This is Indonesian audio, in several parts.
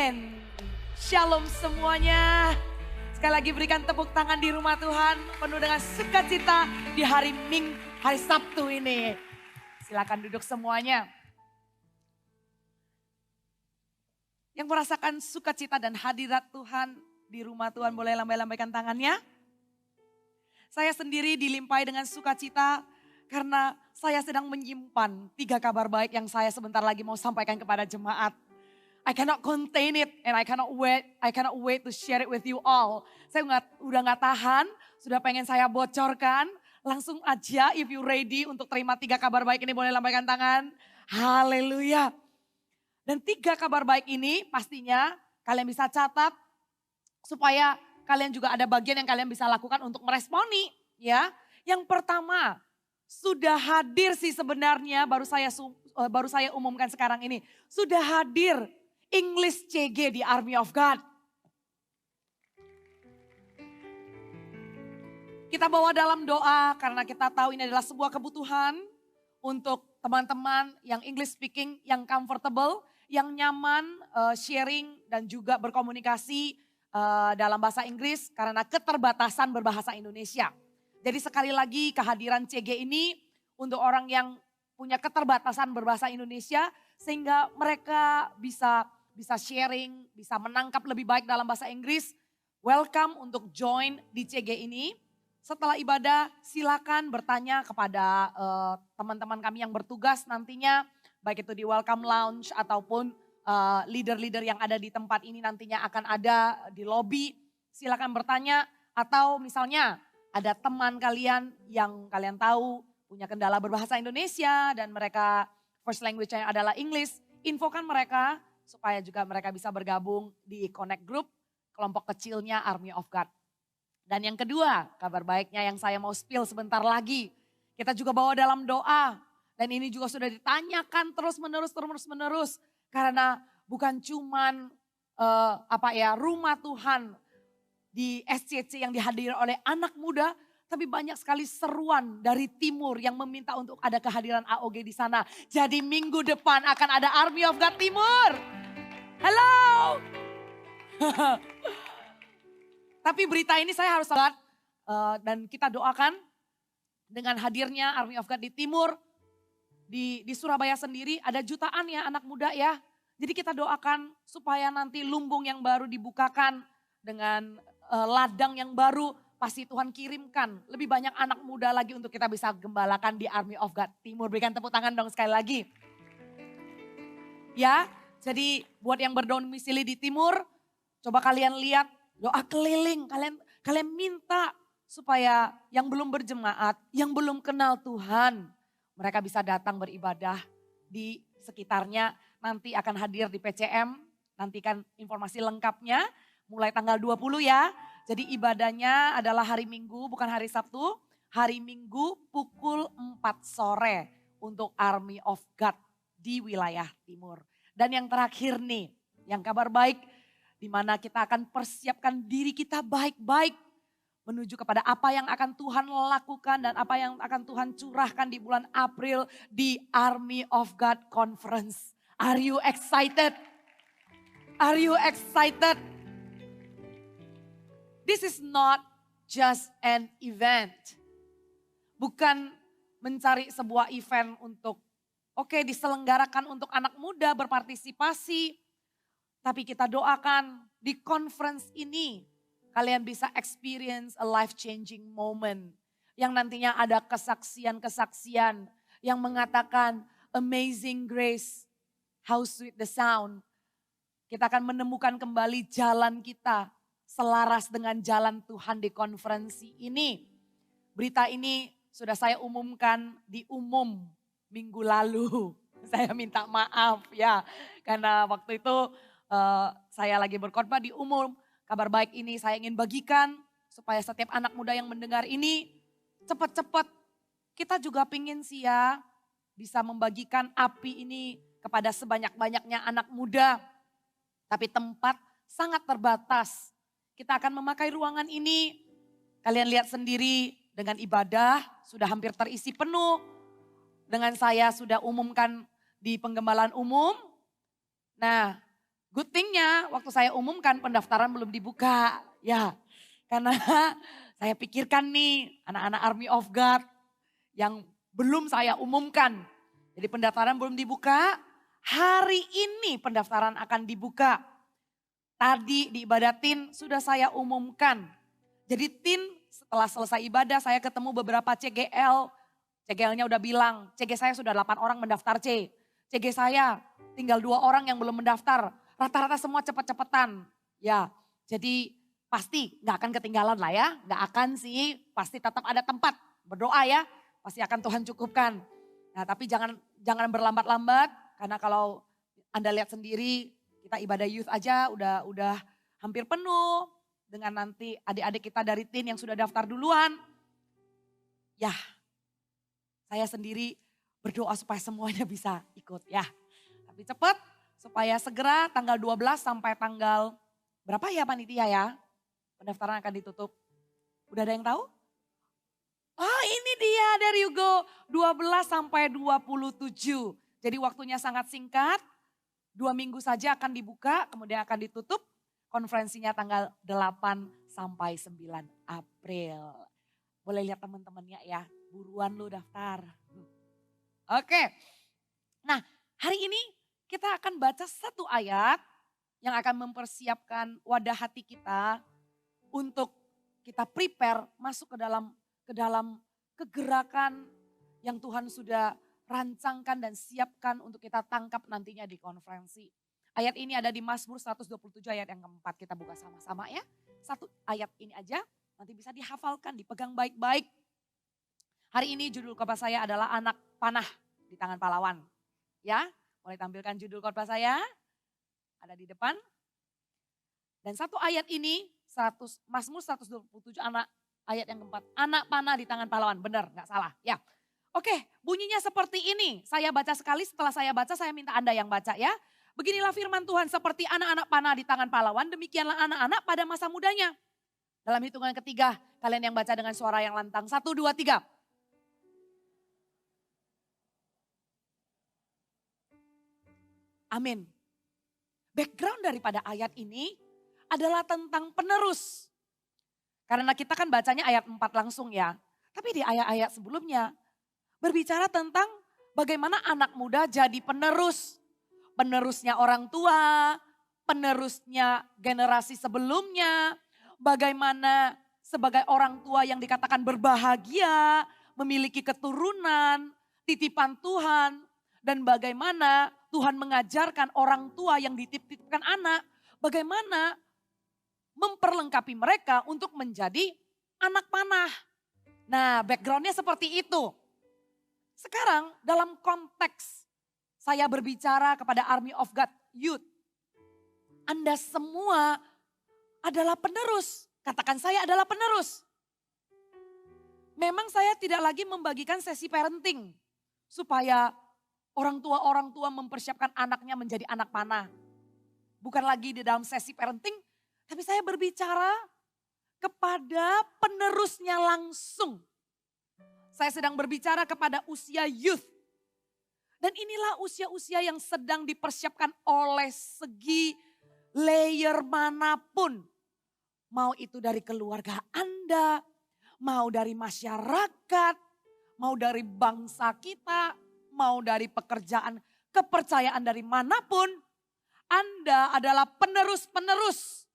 Amin. Shalom semuanya. Sekali lagi berikan tepuk tangan di rumah Tuhan penuh dengan sukacita di hari Sabtu ini. Silakan duduk semuanya. Yang merasakan sukacita dan hadirat Tuhan di rumah Tuhan boleh lambai-lambaikan tangannya. Saya sendiri dilimpahi dengan sukacita karena saya sedang menyimpan 3 kabar baik yang saya sebentar lagi mau sampaikan kepada jemaat. I cannot contain it and I cannot wait to share it with you all. Saya udah gak tahan, sudah pengen saya bocorkan. Langsung aja if you ready untuk terima 3 kabar baik ini boleh lambaikan tangan. Haleluya. Dan 3 kabar baik ini pastinya kalian bisa catat supaya kalian juga ada bagian yang kalian bisa lakukan untuk meresponi ya. Yang pertama, sudah hadir sih sebenarnya baru saya umumkan sekarang ini. Sudah hadir English CG di Army of God. Kita bawa dalam doa karena kita tahu ini adalah sebuah kebutuhan untuk teman-teman yang English speaking, yang comfortable, yang nyaman sharing dan juga berkomunikasi dalam bahasa Inggris karena keterbatasan berbahasa Indonesia. Jadi sekali lagi kehadiran CG ini untuk orang yang punya keterbatasan berbahasa Indonesia sehingga mereka bisa sharing, bisa menangkap lebih baik dalam bahasa Inggris. Welcome untuk join di CG ini. Setelah ibadah silakan bertanya kepada teman-teman kami yang bertugas nantinya. Baik itu di welcome lounge ataupun leader-leader yang ada di tempat ini nantinya akan ada di lobby. Silakan bertanya atau misalnya ada teman kalian yang kalian tahu punya kendala berbahasa Indonesia dan mereka first language-nya adalah English. Infokan mereka supaya juga mereka bisa bergabung di Connect Group, kelompok kecilnya Army of God. Dan yang kedua, kabar baiknya yang saya mau spill sebentar lagi. Kita juga bawa dalam doa. Dan ini juga sudah ditanyakan terus-menerus. Karena bukan cuman rumah Tuhan di SCC yang dihadiri oleh anak muda. Tapi banyak sekali seruan dari timur yang meminta untuk ada kehadiran AOG di sana. Jadi minggu depan akan ada Army of God Timur. Halo. Tapi berita ini saya harus lihat dan kita doakan dengan hadirnya Army of God di Timur. Di Surabaya sendiri ada jutaan ya anak muda ya. Jadi kita doakan supaya nanti lumbung yang baru dibukakan dengan ladang yang baru. Pasti Tuhan kirimkan lebih banyak anak muda lagi untuk kita bisa gembalakan di Army of God Timur. Berikan tepuk tangan dong sekali lagi. Ya, jadi buat yang berdomisili di Timur, coba kalian lihat doa keliling. Kalian minta supaya yang belum berjemaat, yang belum kenal Tuhan, mereka bisa datang beribadah di sekitarnya. Nanti akan hadir di PCM, nantikan informasi lengkapnya mulai tanggal 20 ya. Jadi ibadahnya adalah hari Minggu bukan hari Sabtu. Hari Minggu pukul 4 sore untuk Army of God di wilayah Timur. Dan yang terakhir nih, yang kabar baik di mana kita akan persiapkan diri kita baik-baik menuju kepada apa yang akan Tuhan lakukan dan apa yang akan Tuhan curahkan di bulan April di Army of God Conference. Are you excited? Are you excited? This is not just an event. Bukan mencari sebuah event untuk diselenggarakan untuk anak muda berpartisipasi. Tapi kita doakan di conference ini kalian bisa experience a life-changing moment. Yang nantinya ada kesaksian-kesaksian yang mengatakan amazing grace, how sweet the sound. Kita akan menemukan kembali jalan kita selaras dengan jalan Tuhan di konferensi ini. Berita ini sudah saya umumkan di umum minggu lalu. Saya minta maaf ya, karena waktu itu saya lagi berkhotbah di umum. Kabar baik ini saya ingin bagikan supaya setiap anak muda yang mendengar ini cepat-cepat kita juga pingin sih ya bisa membagikan api ini kepada sebanyak-banyaknya anak muda. Tapi tempat sangat terbatas. Kita akan memakai ruangan ini, kalian lihat sendiri dengan ibadah sudah hampir terisi penuh. Dengan saya sudah umumkan di penggembalaan umum. Nah, good thing-nya lucunya waktu saya umumkan pendaftaran belum dibuka. Ya, karena saya pikirkan nih anak-anak Army of God yang belum saya umumkan. Jadi pendaftaran belum dibuka, hari ini pendaftaran akan dibuka. Tadi di ibadah tin sudah saya umumkan. Jadi tin setelah selesai ibadah saya ketemu beberapa CGL. CGL-nya udah bilang, CG saya sudah 8 orang mendaftar C. CG saya tinggal 2 orang yang belum mendaftar. Rata-rata semua cepet-cepetan. Ya, jadi pasti gak akan ketinggalan lah ya. Gak akan sih, pasti tetap ada tempat. Berdoa ya, pasti akan Tuhan cukupkan. Nah tapi jangan berlambat-lambat. Karena kalau Anda lihat sendiri, kita ibadah youth aja udah hampir penuh. Dengan nanti adik-adik kita dari teen yang sudah daftar duluan. Ya, saya sendiri berdoa supaya semuanya bisa ikut ya. Tapi cepat supaya segera tanggal 12 sampai tanggal berapa ya panitia ya? Pendaftaran akan ditutup. Udah ada yang tahu? Oh ini dia dari Hugo 12 sampai 27. Jadi waktunya sangat singkat. 2 minggu saja akan dibuka kemudian akan ditutup. Konferensinya tanggal 8 sampai 9 April. Boleh lihat teman-temannya ya, buruan lu daftar. Oke, nah hari ini kita akan baca satu ayat yang akan mempersiapkan wadah hati kita untuk kita prepare masuk ke dalam kegerakan yang Tuhan sudah rancangkan dan siapkan untuk kita tangkap nantinya di konferensi. Ayat ini ada di Mazmur 127 ayat yang keempat. Kita buka sama-sama ya. Satu ayat ini aja nanti bisa dihafalkan, dipegang baik-baik. Hari ini judul khotbah saya adalah anak panah di tangan pahlawan. Ya, boleh tampilkan judul khotbah saya. Ada di depan. Dan satu ayat ini, Mazmur 127 ayat yang keempat. Anak panah di tangan pahlawan, benar gak salah ya. Oke, bunyinya seperti ini. Saya baca sekali, setelah saya baca saya minta Anda yang baca ya. Beginilah firman Tuhan, seperti anak-anak panah di tangan pahlawan, demikianlah anak-anak pada masa mudanya. Dalam hitungan ketiga, kalian yang baca dengan suara yang lantang. 1, 2, 3. Amin. Background daripada ayat ini adalah tentang penerus. Karena kita kan bacanya ayat 4 langsung ya. Tapi di ayat-ayat sebelumnya berbicara tentang bagaimana anak muda jadi penerus. Penerusnya orang tua, penerusnya generasi sebelumnya, bagaimana sebagai orang tua yang dikatakan berbahagia, memiliki keturunan, titipan Tuhan, dan bagaimana Tuhan mengajarkan orang tua yang dititipkan anak, bagaimana memperlengkapi mereka untuk menjadi anak panah. Nah, backgroundnya seperti itu. Sekarang dalam konteks saya berbicara kepada Army of God Youth. Anda semua adalah penerus. Katakan saya adalah penerus. Memang saya tidak lagi membagikan sesi parenting. Supaya orang tua mempersiapkan anaknya menjadi anak panah. Bukan lagi di dalam sesi parenting. Tapi saya berbicara kepada penerusnya langsung. Saya sedang berbicara kepada usia youth. Dan inilah usia-usia yang sedang dipersiapkan oleh segi layer manapun. Mau itu dari keluarga Anda, mau dari masyarakat, mau dari bangsa kita, mau dari pekerjaan, kepercayaan dari manapun. Anda adalah penerus-penerus.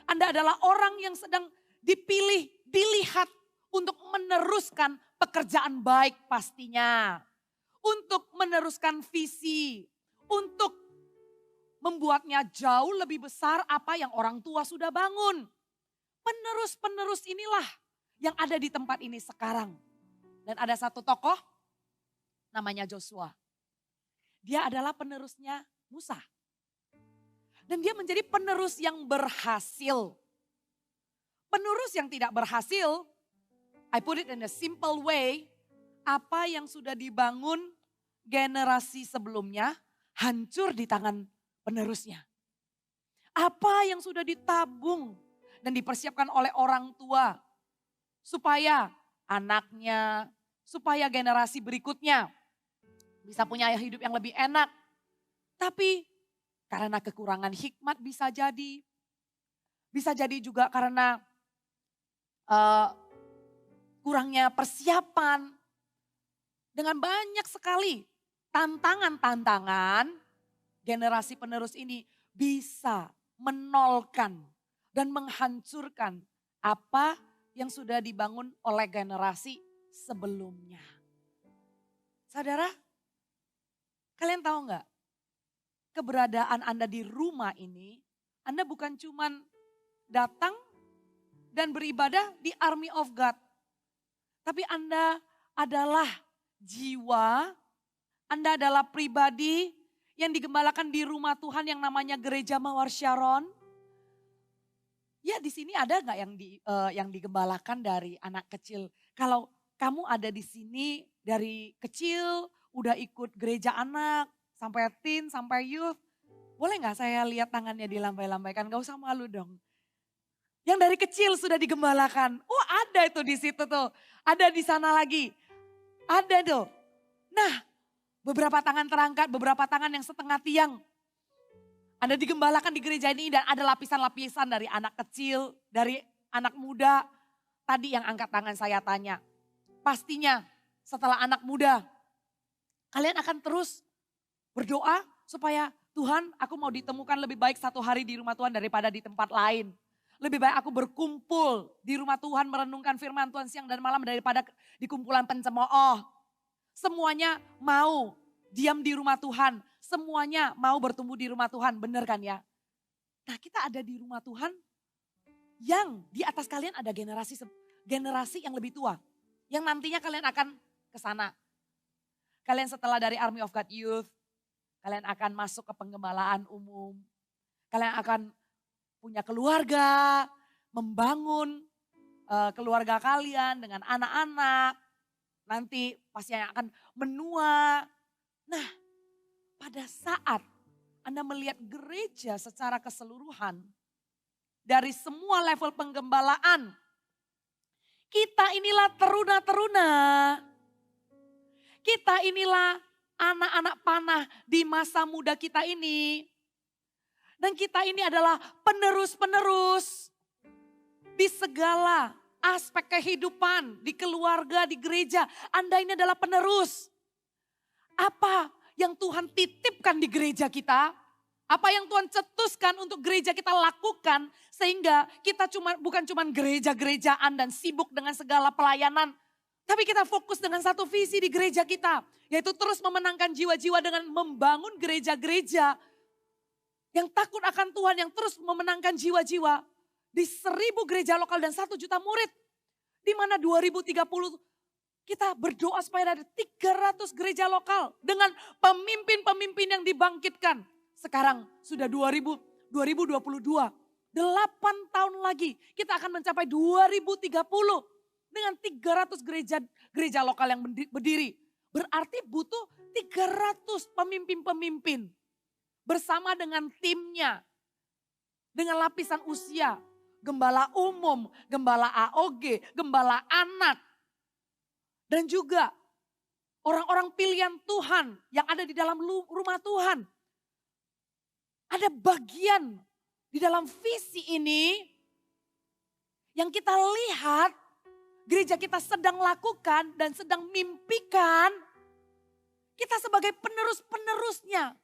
Anda adalah orang yang sedang dipilih, dilihat untuk meneruskan pekerjaan baik pastinya. Untuk meneruskan visi, untuk membuatnya jauh lebih besar apa yang orang tua sudah bangun. Penerus-penerus inilah yang ada di tempat ini sekarang. Dan ada satu tokoh namanya Joshua. Dia adalah penerusnya Musa. Dan dia menjadi penerus yang berhasil. Penerus yang tidak berhasil, I put it in a simple way, apa yang sudah dibangun generasi sebelumnya hancur di tangan penerusnya. Apa yang sudah ditabung dan dipersiapkan oleh orang tua supaya anaknya, supaya generasi berikutnya bisa punya hidup yang lebih enak. Tapi karena kekurangan hikmat bisa jadi. Bisa jadi juga karena kurangnya persiapan. Dengan banyak sekali tantangan-tantangan, generasi penerus ini bisa menolkan dan menghancurkan apa yang sudah dibangun oleh generasi sebelumnya. Saudara, kalian tahu nggak? Keberadaan Anda di rumah ini, Anda bukan cuman datang dan beribadah di army of God. Tapi Anda adalah jiwa, Anda adalah pribadi yang digembalakan di rumah Tuhan yang namanya Gereja Mawar Sharon. Ya di sini ada nggak yang digembalakan dari anak kecil? Kalau kamu ada di sini dari kecil, udah ikut gereja anak, sampai teen, sampai youth. Boleh nggak saya lihat tangannya dilambai-lambaikan? Gak usah malu dong. Yang dari kecil sudah digembalakan. Oh ada itu di situ tuh. Ada di sana lagi. Ada tuh. Nah beberapa tangan terangkat, beberapa tangan yang setengah tiang. Anda digembalakan di gereja ini dan ada lapisan-lapisan dari anak kecil, dari anak muda. Tadi yang angkat tangan saya tanya. Pastinya setelah anak muda, kalian akan terus berdoa supaya Tuhan aku mau ditemukan lebih baik satu hari di rumah Tuhan daripada di tempat lain. Lebih baik aku berkumpul di rumah Tuhan merenungkan firman Tuhan siang dan malam daripada di kumpulan pencemooh. Semuanya mau diam di rumah Tuhan. Semuanya mau bertumbuh di rumah Tuhan. Benar kan ya? Nah kita ada di rumah Tuhan yang di atas kalian ada generasi yang lebih tua. Yang nantinya kalian akan ke sana. Kalian setelah dari Army of God Youth, kalian akan masuk ke penggembalaan umum. Kalian akan punya keluarga, membangun keluarga kalian dengan anak-anak. Nanti pasti yang akan menua. Nah pada saat Anda melihat gereja secara keseluruhan, dari semua level penggembalaan, kita inilah teruna-teruna. Kita inilah anak-anak panah di masa muda kita ini. Dan kita ini adalah penerus-penerus di segala aspek kehidupan, di keluarga, di gereja. Anda ini adalah penerus. Apa yang Tuhan titipkan di gereja kita, apa yang Tuhan cetuskan untuk gereja kita lakukan, sehingga kita bukan cuma gereja-gerejaan dan sibuk dengan segala pelayanan, tapi kita fokus dengan satu visi di gereja kita, yaitu terus memenangkan jiwa-jiwa dengan membangun gereja-gereja yang takut akan Tuhan, yang terus memenangkan jiwa-jiwa di 1.000 gereja lokal dan 1 juta murid. Di mana 2030 kita berdoa supaya ada 300 gereja lokal dengan pemimpin-pemimpin yang dibangkitkan. Sekarang sudah 2022, 8 tahun lagi kita akan mencapai 2030 dengan 300 gereja lokal yang berdiri. Berarti butuh 300 pemimpin-pemimpin bersama dengan timnya, dengan lapisan usia, gembala umum, gembala AOG, gembala anak, dan juga orang-orang pilihan Tuhan yang ada di dalam rumah Tuhan. Ada bagian di dalam visi ini yang kita lihat gereja kita sedang lakukan dan sedang mimpikan. Kita sebagai penerus-penerusnya.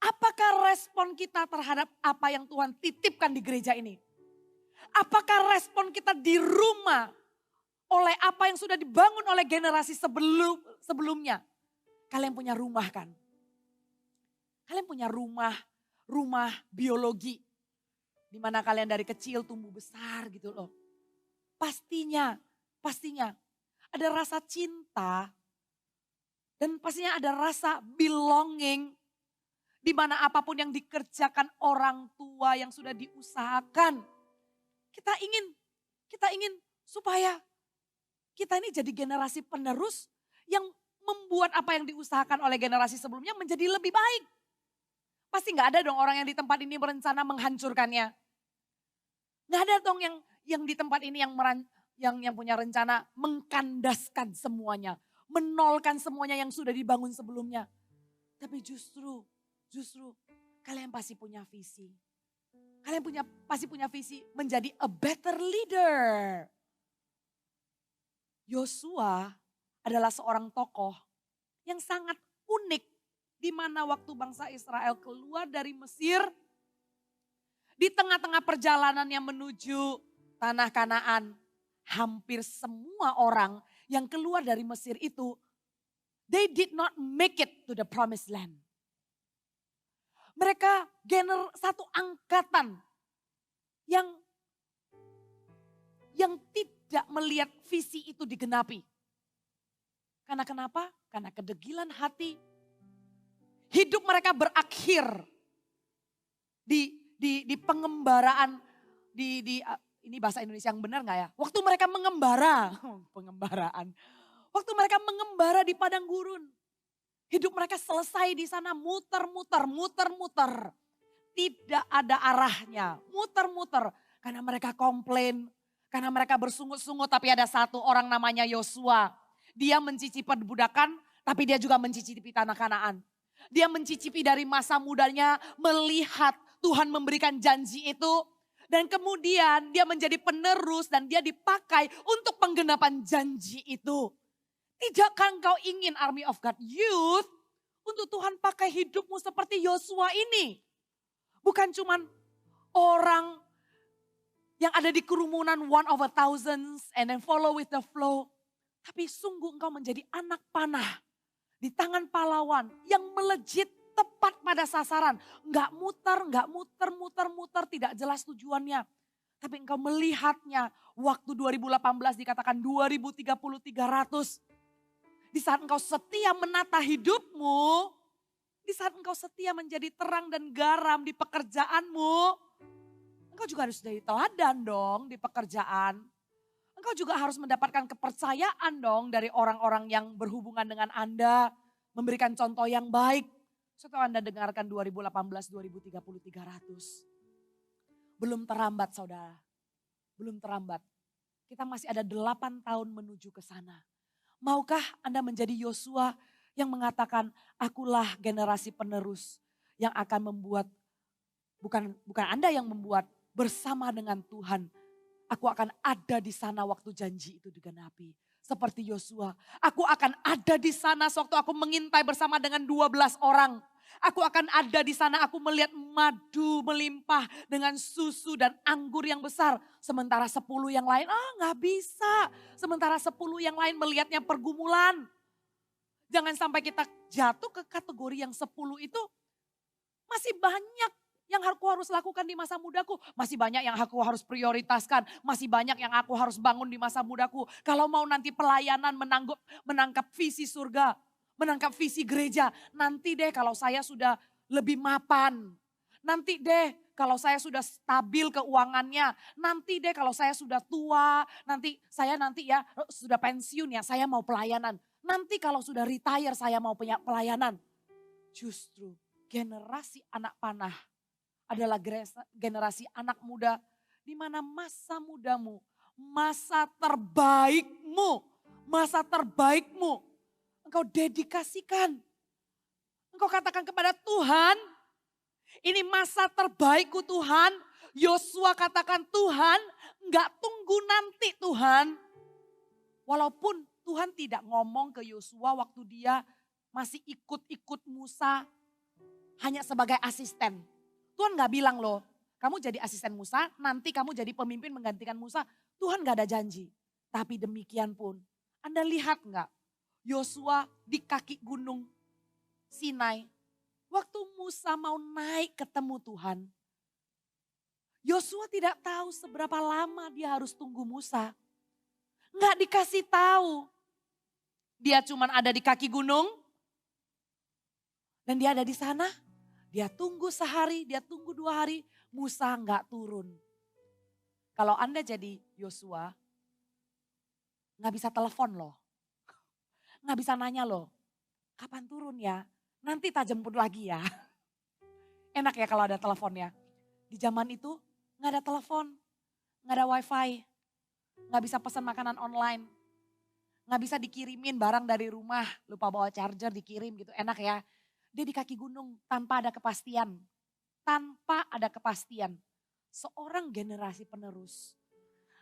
Apakah respon kita terhadap apa yang Tuhan titipkan di gereja ini? Apakah respon kita di rumah oleh apa yang sudah dibangun oleh generasi sebelumnya? Kalian punya rumah kan? Kalian punya rumah biologi. Di mana kalian dari kecil tumbuh besar gitu loh. Pastinya ada rasa cinta dan pastinya ada rasa belonging. Di mana apapun yang dikerjakan orang tua yang sudah diusahakan. Kita ingin supaya kita ini jadi generasi penerus yang membuat apa yang diusahakan oleh generasi sebelumnya menjadi lebih baik. Pasti gak ada dong orang yang di tempat ini berencana menghancurkannya. Gak ada dong yang di tempat ini yang punya rencana mengkandaskan semuanya. Menolkan semuanya yang sudah dibangun sebelumnya. Tapi justru Kalian pasti punya visi. Pasti punya visi menjadi a better leader. Yosua adalah seorang tokoh yang sangat unik. Di mana waktu bangsa Israel keluar dari Mesir, di tengah-tengah perjalanannya menuju tanah Kanaan, hampir semua orang yang keluar dari Mesir itu, they did not make it to the promised land. Mereka satu angkatan yang tidak melihat visi itu digenapi. Karena kenapa? Karena kedegilan hati. Hidup mereka berakhir di pengembaraan, ini bahasa Indonesia yang benar gak ya? Waktu mereka mengembara, pengembaraan. Waktu mereka mengembara di padang gurun. Hidup mereka selesai di sana muter-muter. Tidak ada arahnya, muter-muter. Karena mereka komplain, karena mereka bersungut-sungut. Tapi ada satu orang namanya Yosua. Dia mencicipi perbudakan, tapi dia juga mencicipi tanah Kanaan. Dia mencicipi dari masa mudanya, melihat Tuhan memberikan janji itu. Dan kemudian dia menjadi penerus dan dia dipakai untuk penggenapan janji itu. Tidakkah engkau ingin Army of God Youth untuk Tuhan pakai hidupmu seperti Yosua ini? Bukan cuman orang yang ada di kerumunan 1/1000 and then follow with the flow. Tapi sungguh engkau menjadi anak panah di tangan pahlawan yang melejit tepat pada sasaran. Enggak muter, tidak jelas tujuannya. Tapi engkau melihatnya waktu 2018 dikatakan 2030-300. Di saat engkau setia menata hidupmu, di saat engkau setia menjadi terang dan garam di pekerjaanmu, engkau juga harus jadi teladan dong di pekerjaan. Engkau juga harus mendapatkan kepercayaan dong dari orang-orang yang berhubungan dengan Anda, memberikan contoh yang baik. Setelah Anda dengarkan 2018, 2030-300. Belum terlambat saudara, belum terlambat. Kita masih ada 8 tahun menuju ke sana. Maukah Anda menjadi Yosua yang mengatakan, akulah generasi penerus yang akan membuat, bukan Anda yang membuat, bersama dengan Tuhan. Aku akan ada di sana waktu janji itu digenapi. Seperti Yosua, aku akan ada di sana sewaktu aku mengintai bersama dengan 12 orang. Aku akan ada di sana, aku melihat madu melimpah dengan susu dan anggur yang besar. Sementara 10 yang lain, gak bisa. Sementara 10 yang lain melihatnya pergumulan. Jangan sampai kita jatuh ke kategori yang 10 itu masih banyak yang aku harus lakukan di masa mudaku. Masih banyak yang aku harus prioritaskan. Masih banyak yang aku harus bangun di masa mudaku. Kalau mau nanti pelayanan menangkap visi surga. Menangkap visi gereja. Nanti deh kalau saya sudah lebih mapan. Nanti deh kalau saya sudah stabil keuangannya. Nanti deh kalau saya sudah tua. Saya ya sudah pensiun ya, saya mau pelayanan. Nanti kalau sudah retire saya mau punya pelayanan. Justru generasi anak panah adalah generasi anak muda di mana masa mudamu, masa terbaikmu, engkau dedikasikan. Engkau katakan kepada Tuhan, ini masa terbaikku Tuhan. Yosua katakan Tuhan, enggak tunggu nanti Tuhan. Walaupun Tuhan tidak ngomong ke Yosua waktu dia masih ikut-ikut Musa hanya sebagai asisten. Tuhan gak bilang loh, kamu jadi asisten Musa, nanti kamu jadi pemimpin menggantikan Musa. Tuhan gak ada janji. Tapi demikian pun, Anda lihat gak? Yosua di kaki gunung Sinai. Waktu Musa mau naik ketemu Tuhan. Yosua tidak tahu seberapa lama dia harus tunggu Musa. Gak dikasih tahu. Dia cuma ada di kaki gunung. Dan dia ada di sana. Dia tunggu sehari, dia tunggu 2 hari, Musa nggak turun. Kalau Anda jadi Yosua, nggak bisa telepon loh. Nggak bisa nanya loh, kapan turun ya? Nanti tak jemput lagi ya. Enak ya kalau ada teleponnya. Di zaman itu nggak ada telepon, nggak ada wifi, nggak bisa pesan makanan online. Nggak bisa dikirimin barang dari rumah, lupa bawa charger dikirim gitu, enak ya. Dia di kaki gunung tanpa ada kepastian. tanpa ada kepastian. Seorang generasi penerus.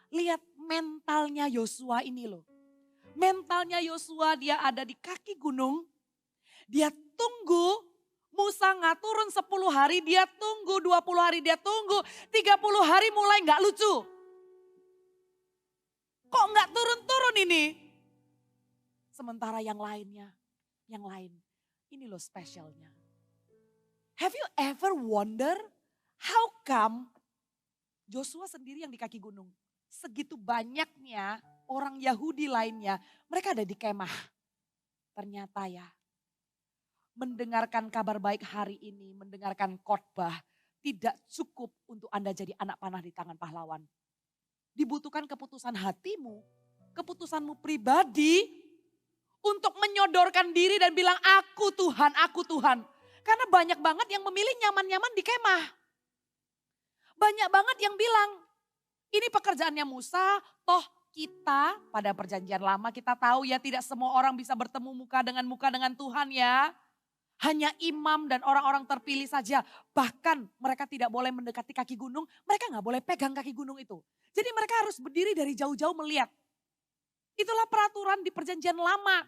Lihat mentalnya Yosua ini loh. Mentalnya Yosua, dia ada di kaki gunung. Dia tunggu, Musa nggak turun 10 hari, dia tunggu 20 hari, dia tunggu 30 hari mulai nggak lucu. Kok nggak turun-turun ini? Sementara yang lainnya, yang lain. Ini loh spesialnya. Have you ever wonder how come Joshua sendiri yang di kaki gunung? Segitu banyaknya orang Yahudi lainnya, mereka ada di kemah. Ternyata ya, mendengarkan kabar baik hari ini, mendengarkan khotbah, tidak cukup untuk Anda jadi anak panah di tangan pahlawan. Dibutuhkan keputusan hatimu, keputusanmu pribadi untuk menyodorkan diri dan bilang aku Tuhan, aku Tuhan. Karena banyak banget yang memilih nyaman-nyaman di kemah. Banyak banget yang bilang, ini pekerjaannya Musa, toh kita pada perjanjian lama kita tahu ya tidak semua orang bisa bertemu muka dengan Tuhan ya. Hanya imam dan orang-orang terpilih saja. Bahkan mereka tidak boleh mendekati kaki gunung, mereka gak boleh pegang kaki gunung itu. Jadi mereka harus berdiri dari jauh-jauh melihat. Itulah peraturan di perjanjian lama.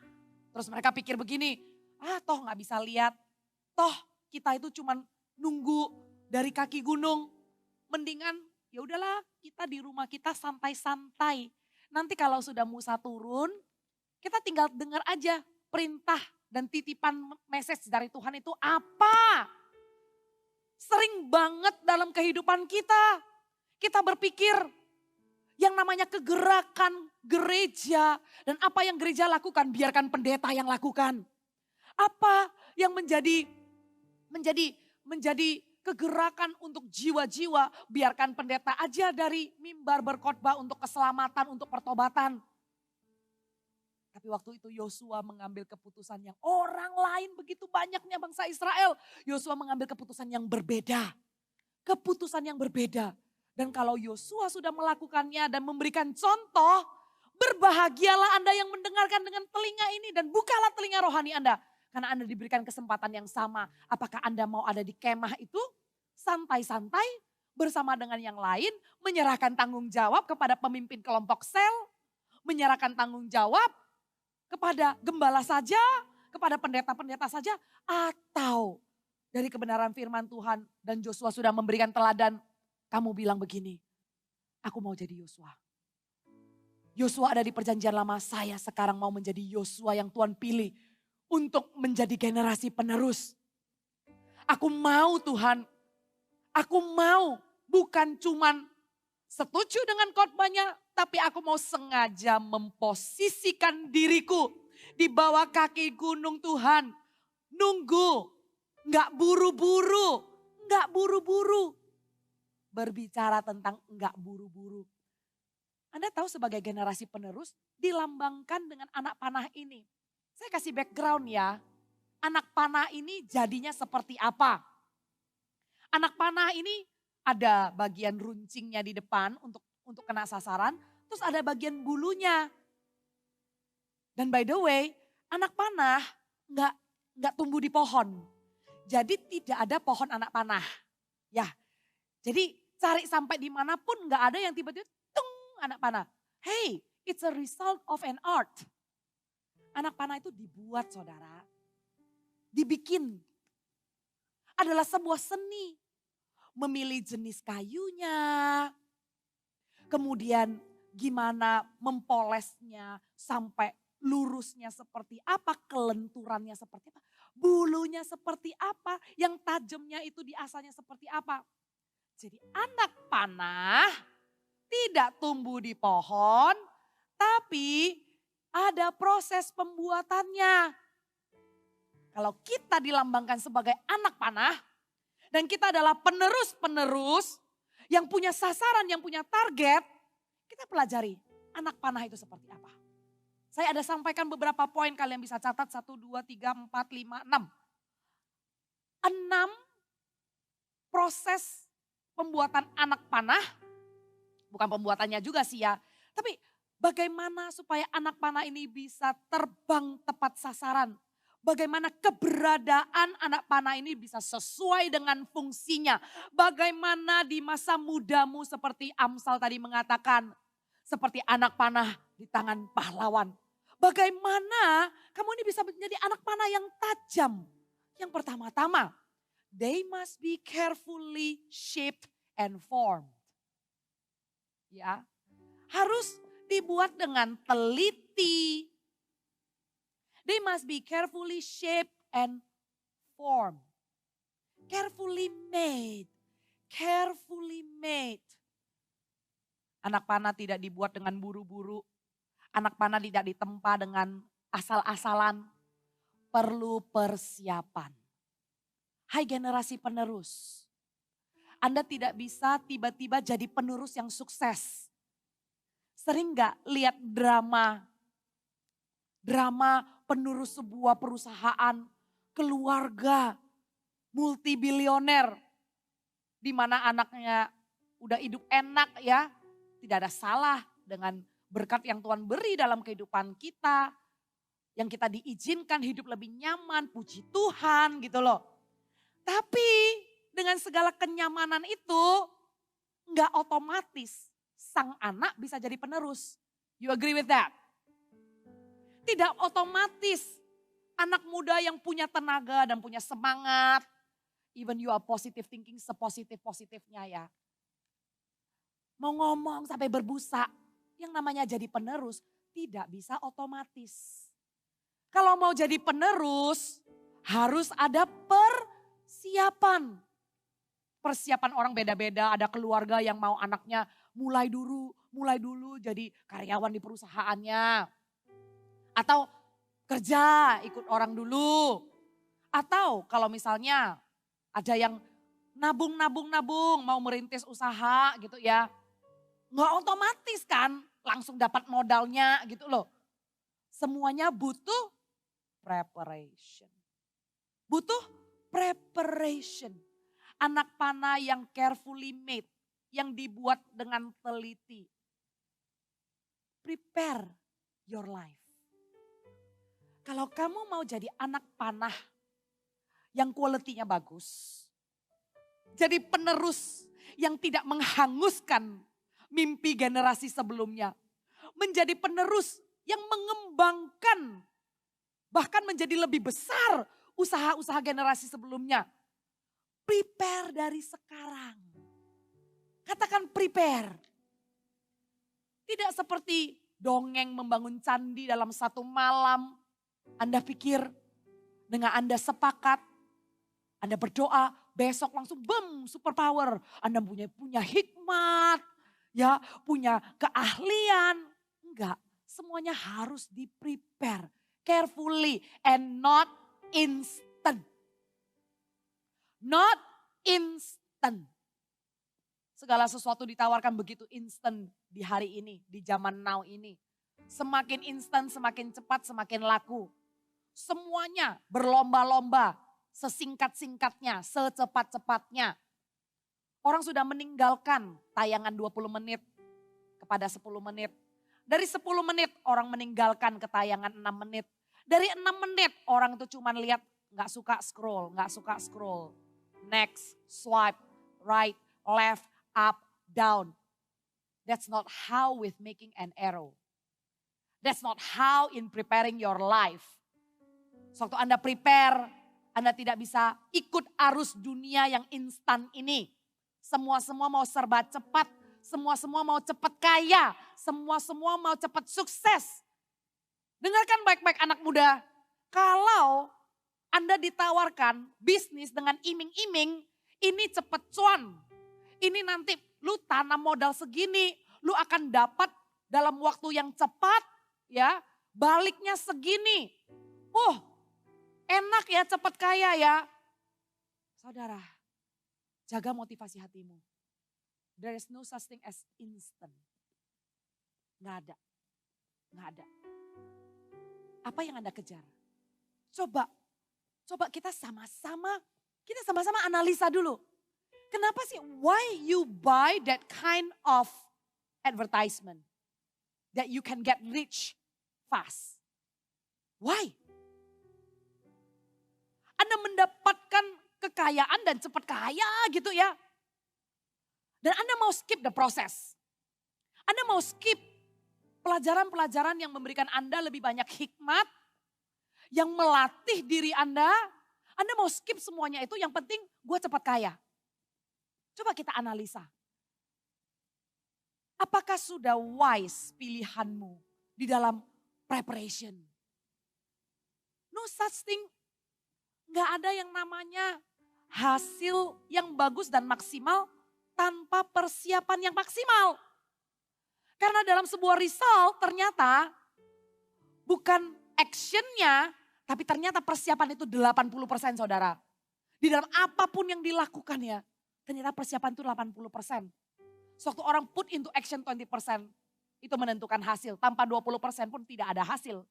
Terus mereka pikir begini, toh gak bisa lihat. Toh kita itu cuma nunggu dari kaki gunung. Mendingan ya udahlah kita di rumah kita santai-santai. Nanti kalau sudah Musa turun, kita tinggal dengar aja perintah dan titipan message dari Tuhan itu apa. Sering banget dalam kehidupan kita, kita berpikir yang namanya kegerakan gereja dan apa yang gereja lakukan biarkan pendeta yang lakukan. Apa yang menjadi kegerakan untuk jiwa-jiwa, biarkan pendeta aja dari mimbar berkhotbah untuk keselamatan, untuk pertobatan. Tapi waktu itu Yosua mengambil keputusan yang orang lain begitu banyaknya bangsa Israel. Yosua mengambil keputusan yang berbeda. Keputusan yang berbeda. Dan kalau Yosua sudah melakukannya dan memberikan contoh, berbahagialah Anda yang mendengarkan dengan telinga ini dan bukalah telinga rohani Anda. Karena Anda diberikan kesempatan yang sama. Apakah Anda mau ada di kemah itu santai-santai bersama dengan yang lain, menyerahkan tanggung jawab kepada pemimpin kelompok sel, menyerahkan tanggung jawab kepada gembala saja, kepada pendeta-pendeta saja, atau dari kebenaran firman Tuhan dan Yosua sudah memberikan teladan, kamu bilang begini, aku mau jadi Yosua. Yosua ada di perjanjian lama, saya sekarang mau menjadi Yosua yang Tuhan pilih untuk menjadi generasi penerus. Aku mau Tuhan, aku mau bukan cuman setuju dengan khotbahnya, tapi aku mau sengaja memposisikan diriku di bawah kaki gunung Tuhan. Nunggu, gak buru-buru, gak buru-buru. Berbicara tentang enggak buru-buru. Anda tahu sebagai generasi penerus dilambangkan dengan anak panah ini. Saya kasih background ya. Anak panah ini jadinya seperti apa? Anak panah ini ada bagian runcingnya di depan untuk kena sasaran. Terus ada bagian bulunya. Dan by the way, anak panah enggak tumbuh di pohon. Jadi tidak ada pohon anak panah. Ya, jadi cari sampai dimanapun nggak ada yang tiba-tiba tung anak panah. Hey, it's a result of an art. Anak panah itu dibuat saudara. Dibikin. Adalah sebuah seni. Memilih jenis kayunya. Kemudian gimana mempolesnya sampai lurusnya seperti apa. Kelenturannya seperti apa. Bulunya seperti apa. Yang tajamnya itu di asalnya seperti apa. Jadi anak panah tidak tumbuh di pohon, tapi ada proses pembuatannya. Kalau kita dilambangkan sebagai anak panah, dan kita adalah penerus-penerus yang punya sasaran, yang punya target, kita pelajari anak panah itu seperti apa. Saya ada sampaikan beberapa poin, kalian bisa catat 1, 2, 3, 4, 5, 6. 6 proses pembuatan anak panah, bukan pembuatannya juga sih ya. Tapi bagaimana supaya anak panah ini bisa terbang tepat sasaran. Bagaimana keberadaan anak panah ini bisa sesuai dengan fungsinya. Bagaimana di masa mudamu seperti Amsal tadi mengatakan. Seperti anak panah di tangan pahlawan. Bagaimana kamu ini bisa menjadi anak panah yang tajam. Yang pertama-tama, they must be carefully shaped and formed. Ya, harus dibuat dengan teliti. They must be carefully shaped and formed. Carefully made. Carefully made. Anak panah tidak dibuat dengan buru-buru. Anak panah tidak ditempa dengan asal-asalan. Perlu persiapan. Hai generasi penerus. Anda tidak bisa tiba-tiba jadi penerus yang sukses. Sering gak lihat drama penerus sebuah perusahaan, keluarga, multibilioner. Di mana anaknya udah hidup enak ya. Tidak ada salah dengan berkat yang Tuhan beri dalam kehidupan kita. Yang kita diizinkan hidup lebih nyaman, puji Tuhan gitu loh. Tapi dengan segala kenyamanan itu nggak otomatis sang anak bisa jadi penerus. You agree with that? Tidak otomatis anak muda yang punya tenaga dan punya semangat. Even you are positive thinking sepositif-positifnya ya. Mau ngomong sampai berbusa. Yang namanya jadi penerus tidak bisa otomatis. Kalau mau jadi penerus harus ada persiapan. Persiapan orang beda-beda, ada keluarga yang mau anaknya mulai dulu jadi karyawan di perusahaannya. Atau kerja ikut orang dulu. Atau kalau misalnya ada yang nabung mau merintis usaha gitu ya. Nggak otomatis kan langsung dapat modalnya gitu loh. Semuanya butuh preparation. Butuh preparation. Anak panah yang carefully made. Yang dibuat dengan teliti. Prepare your life. Kalau kamu mau jadi anak panah yang quality-nya bagus. Jadi penerus yang tidak menghanguskan mimpi generasi sebelumnya. Menjadi penerus yang mengembangkan bahkan menjadi lebih besar usaha-usaha generasi sebelumnya. Prepare dari sekarang. Katakan prepare. Tidak seperti dongeng membangun candi dalam satu malam. Anda pikir dengan Anda sepakat, Anda berdoa, besok langsung super power. Anda punya hikmat, ya, punya keahlian. Enggak, semuanya harus di-prepare carefully and not instant. Not instant. Segala sesuatu ditawarkan begitu instant di hari ini, di zaman now ini. Semakin instan, semakin cepat, semakin laku. Semuanya berlomba-lomba, sesingkat-singkatnya, secepat-cepatnya. Orang sudah meninggalkan tayangan 20 menit kepada 10 menit. Dari 10 menit orang meninggalkan ke tayangan 6 menit. Dari 6 menit orang itu cuma lihat gak suka scroll. Next, swipe, right, left, up, down. That's not how with making an arrow. That's not how in preparing your life. Waktu Anda prepare, Anda tidak bisa ikut arus dunia yang instan ini. Semua mau serba cepat, semua mau cepat kaya, semua mau cepat sukses. Dengarkan baik-baik anak muda, kalau Anda ditawarkan bisnis dengan iming-iming, ini cepat cuan. Ini nanti lu tanam modal segini, lu akan dapat dalam waktu yang cepat, ya, baliknya segini. Enak ya, cepat kaya ya. Saudara, jaga motivasi hatimu. There is no such thing as instant. Nggak ada. Apa yang Anda kejar? Coba kita sama-sama analisa dulu. Kenapa sih, why you buy that kind of advertisement? That you can get rich fast. Why? Anda mendapatkan kekayaan dan cepat kaya gitu ya. Dan Anda mau skip the process. Anda mau skip pelajaran-pelajaran yang memberikan Anda lebih banyak hikmat, yang melatih diri Anda. Anda mau skip semuanya itu, yang penting gue cepat kaya. Coba kita analisa. Apakah sudah wise pilihanmu di dalam preparation? No such thing. Gak ada yang namanya hasil yang bagus dan maksimal tanpa persiapan yang maksimal. Karena dalam sebuah result ternyata bukan actionnya, tapi ternyata persiapan itu 80% saudara. Di dalam apapun yang dilakukan ya, ternyata persiapan itu 80%. Suatu orang put into action 20%, itu menentukan hasil. Tanpa 20% pun tidak ada hasil.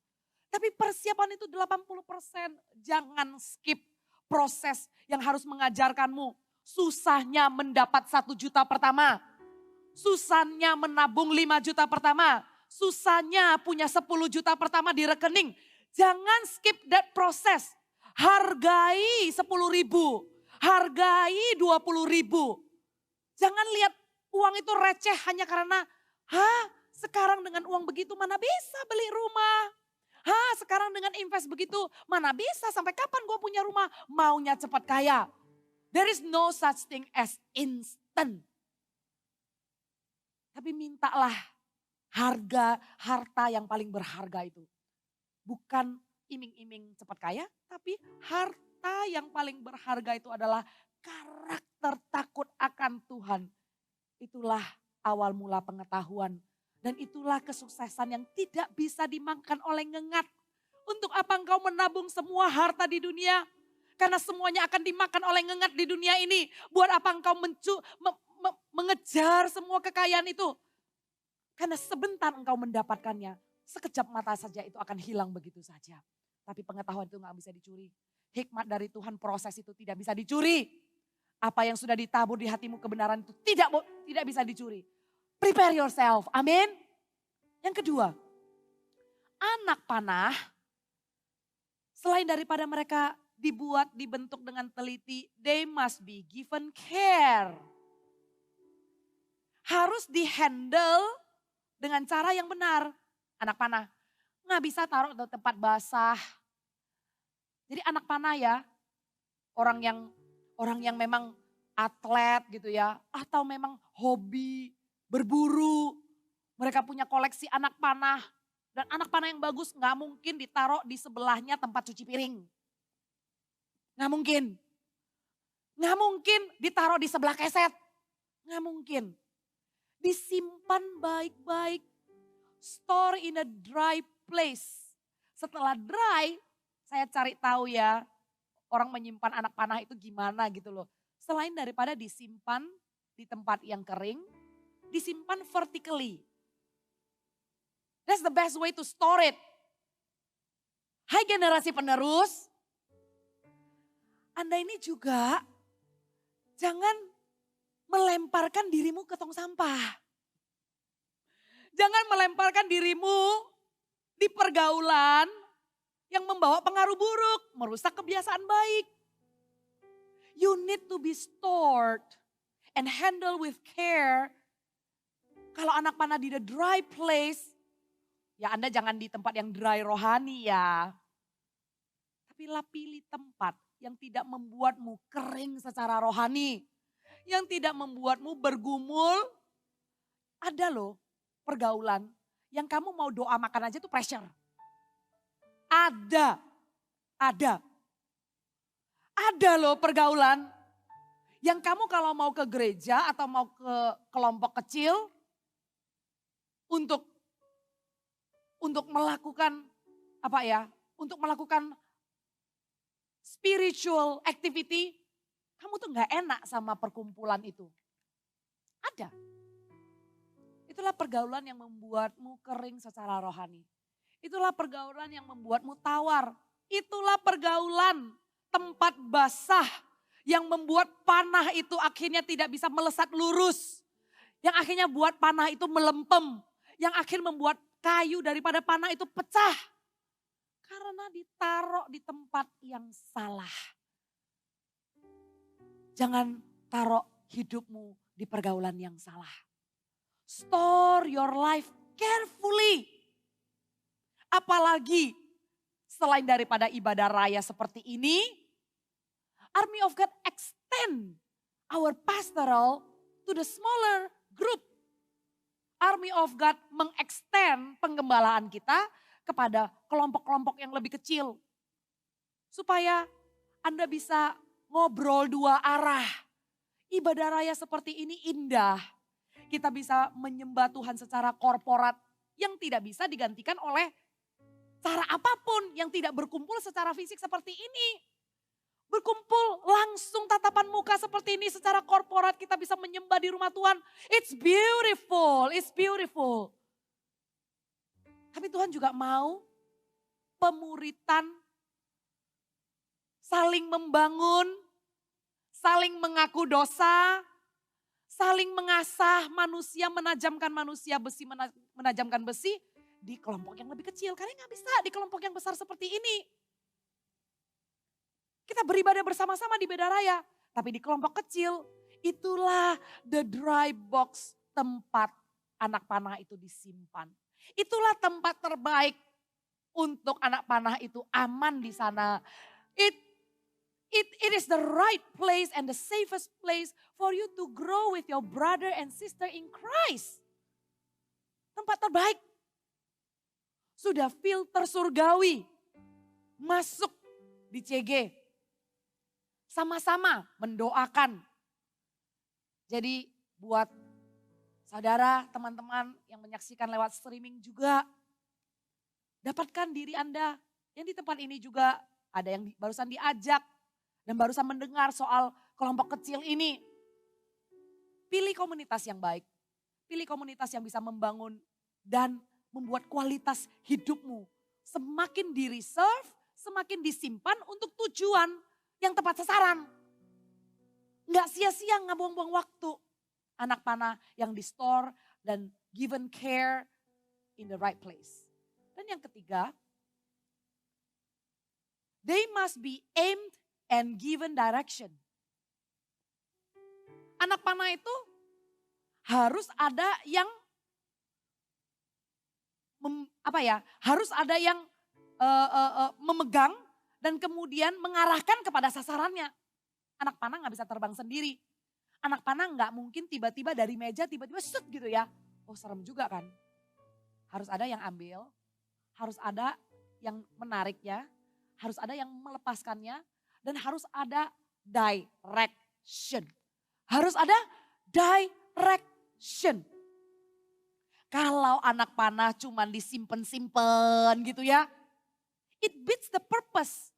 Tapi persiapan itu 80%. Jangan skip proses yang harus mengajarkanmu. Susahnya mendapat 1 juta pertama. Susahnya menabung 5 juta pertama. Susahnya punya 10 juta pertama di rekening. Jangan skip that process. Hargai 10.000. Hargai 20.000. Jangan lihat uang itu receh hanya karena, sekarang dengan uang begitu mana bisa beli rumah. Sekarang dengan invest begitu mana bisa, sampai kapan gue punya rumah. Maunya cepat kaya. There is no such thing as instant. Tapi mintalah harta yang paling berharga itu. Bukan iming-iming cepat kaya, tapi harta yang paling berharga itu adalah karakter takut akan Tuhan. Itulah awal mula pengetahuan. Dan itulah kesuksesan yang tidak bisa dimakan oleh ngengat. Untuk apa engkau menabung semua harta di dunia? Karena semuanya akan dimakan oleh ngengat di dunia ini. Buat apa engkau mengejar semua kekayaan itu? Karena sebentar engkau mendapatkannya, sekejap mata saja itu akan hilang begitu saja. Tapi pengetahuan itu gak bisa dicuri. Hikmat dari Tuhan, proses itu tidak bisa dicuri. Apa yang sudah ditabur di hatimu, kebenaran itu tidak bisa dicuri. Prepare yourself, amin. Yang kedua, anak panah, selain daripada mereka dibentuk dengan teliti, they must be given care. Harus dihandle dengan cara yang benar. Anak panah nggak bisa taruh di tempat basah. Jadi anak panah ya, orang yang memang atlet gitu ya, atau memang hobi berburu. Mereka punya koleksi anak panah. Dan anak panah yang bagus nggak mungkin ditaruh di sebelahnya tempat cuci piring. Nggak mungkin. Nggak mungkin ditaruh di sebelah keset. Nggak mungkin. Disimpan baik-baik. Store in a dry place. Setelah dry, saya cari tahu ya, orang menyimpan anak panah itu gimana gitu loh. Selain daripada disimpan di tempat yang kering, disimpan vertically. That's the best way to store it. Hai generasi penerus, Anda ini juga jangan melemparkan dirimu ke tong sampah. Jangan melemparkan dirimu di pergaulan yang membawa pengaruh buruk, merusak kebiasaan baik. You need to be stored and handle with care. Kalau anak panah di the dry place, ya Anda jangan di tempat yang dry rohani ya. Tapi pilih tempat yang tidak membuatmu kering secara rohani. Yang tidak membuatmu bergumul. Ada loh pergaulan yang kamu mau doa makan aja tuh pressure. Ada. Ada loh pergaulan yang kamu kalau mau ke gereja atau mau ke kelompok kecil untuk melakukan untuk melakukan spiritual activity, kamu tuh nggak enak sama perkumpulan itu. Ada. Itulah pergaulan yang membuatmu kering secara rohani. Itulah pergaulan yang membuatmu tawar. Itulah pergaulan tempat basah yang membuat panah itu akhirnya tidak bisa melesat lurus. Yang akhirnya buat panah itu melempem. Yang akhir membuat kayu daripada panah itu pecah. Karena ditaruh di tempat yang salah. Jangan taruh hidupmu di pergaulan yang salah. Store your life carefully. Apalagi selain daripada ibadah raya seperti ini, Army of God extend our pastoral to the smaller group. Army of God mengextend penggembalaan kita kepada kelompok-kelompok yang lebih kecil. Supaya Anda bisa ngobrol dua arah. Ibadah raya seperti ini indah. Kita bisa menyembah Tuhan secara korporat yang tidak bisa digantikan oleh cara apapun yang tidak berkumpul secara fisik seperti ini. Berkumpul langsung tatapan muka seperti ini secara korporat kita bisa menyembah di rumah Tuhan. It's beautiful, it's beautiful. Tapi Tuhan juga mau pemuritan, saling membangun, saling mengaku dosa, saling mengasah manusia, menajamkan besi menajamkan besi di kelompok yang lebih kecil. Karena nggak bisa di kelompok yang besar seperti ini. Kita beribadah bersama-sama di beda raya, tapi di kelompok kecil itulah the dry box, tempat anak panah itu disimpan. Itulah tempat terbaik untuk anak panah itu aman di sana. It is the right place and the safest place for you to grow with your brother and sister in Christ. Tempat terbaik. Sudah filter surgawi. Masuk di CG. Sama-sama mendoakan. Jadi buat saudara, teman-teman yang menyaksikan lewat streaming juga. Dapatkan diri Anda. Yang di tempat ini juga ada yang barusan diajak. Dan barusan mendengar soal kelompok kecil ini. Pilih komunitas yang baik. Pilih komunitas yang bisa membangun dan membuat kualitas hidupmu semakin di-reserve, semakin disimpan untuk tujuan yang tepat sasaran. Nggak sia-sia, nggak buang-buang waktu. Anak panah yang di-store dan given care in the right place. Dan yang ketiga, they must be aimed and given direction. Anak panah itu harus ada yang harus ada yang memegang dan kemudian mengarahkan kepada sasarannya. Anak panah nggak bisa terbang sendiri. Anak panah nggak mungkin tiba-tiba dari meja tiba-tiba set gitu ya. Oh serem juga kan. Harus ada yang ambil, harus ada yang menariknya, harus ada yang melepaskannya, dan harus ada direction. Harus ada direction. Kalau anak panah cuma disimpan-simpan gitu ya, it beats the purpose.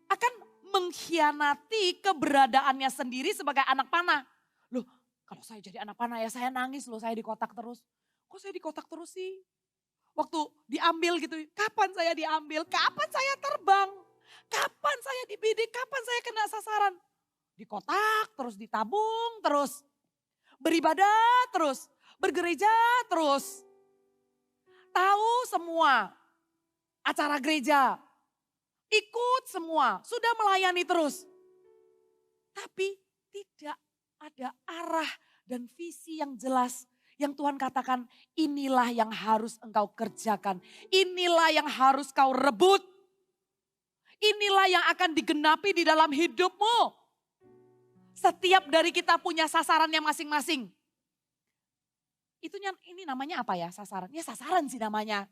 Akan mengkhianati keberadaannya sendiri sebagai anak panah. Loh, kalau saya jadi anak panah ya saya nangis loh, saya di kotak terus. Kok saya di kotak terus sih? Waktu diambil gitu, kapan saya diambil? Kapan saya terbang? Kapan saya dibidik? Kapan saya kena sasaran? Di kotak terus, ditabung terus. Beribadah terus, bergereja terus. Tahu semua acara gereja. Ikut semua, sudah melayani terus. Tapi tidak ada arah dan visi yang jelas. Yang Tuhan katakan, inilah yang harus engkau kerjakan. Inilah yang harus kau rebut. Inilah yang akan digenapi di dalam hidupmu. Setiap dari kita punya sasarannya masing-masing. Ini namanya apa ya sasaran? Ya sasaran sih namanya.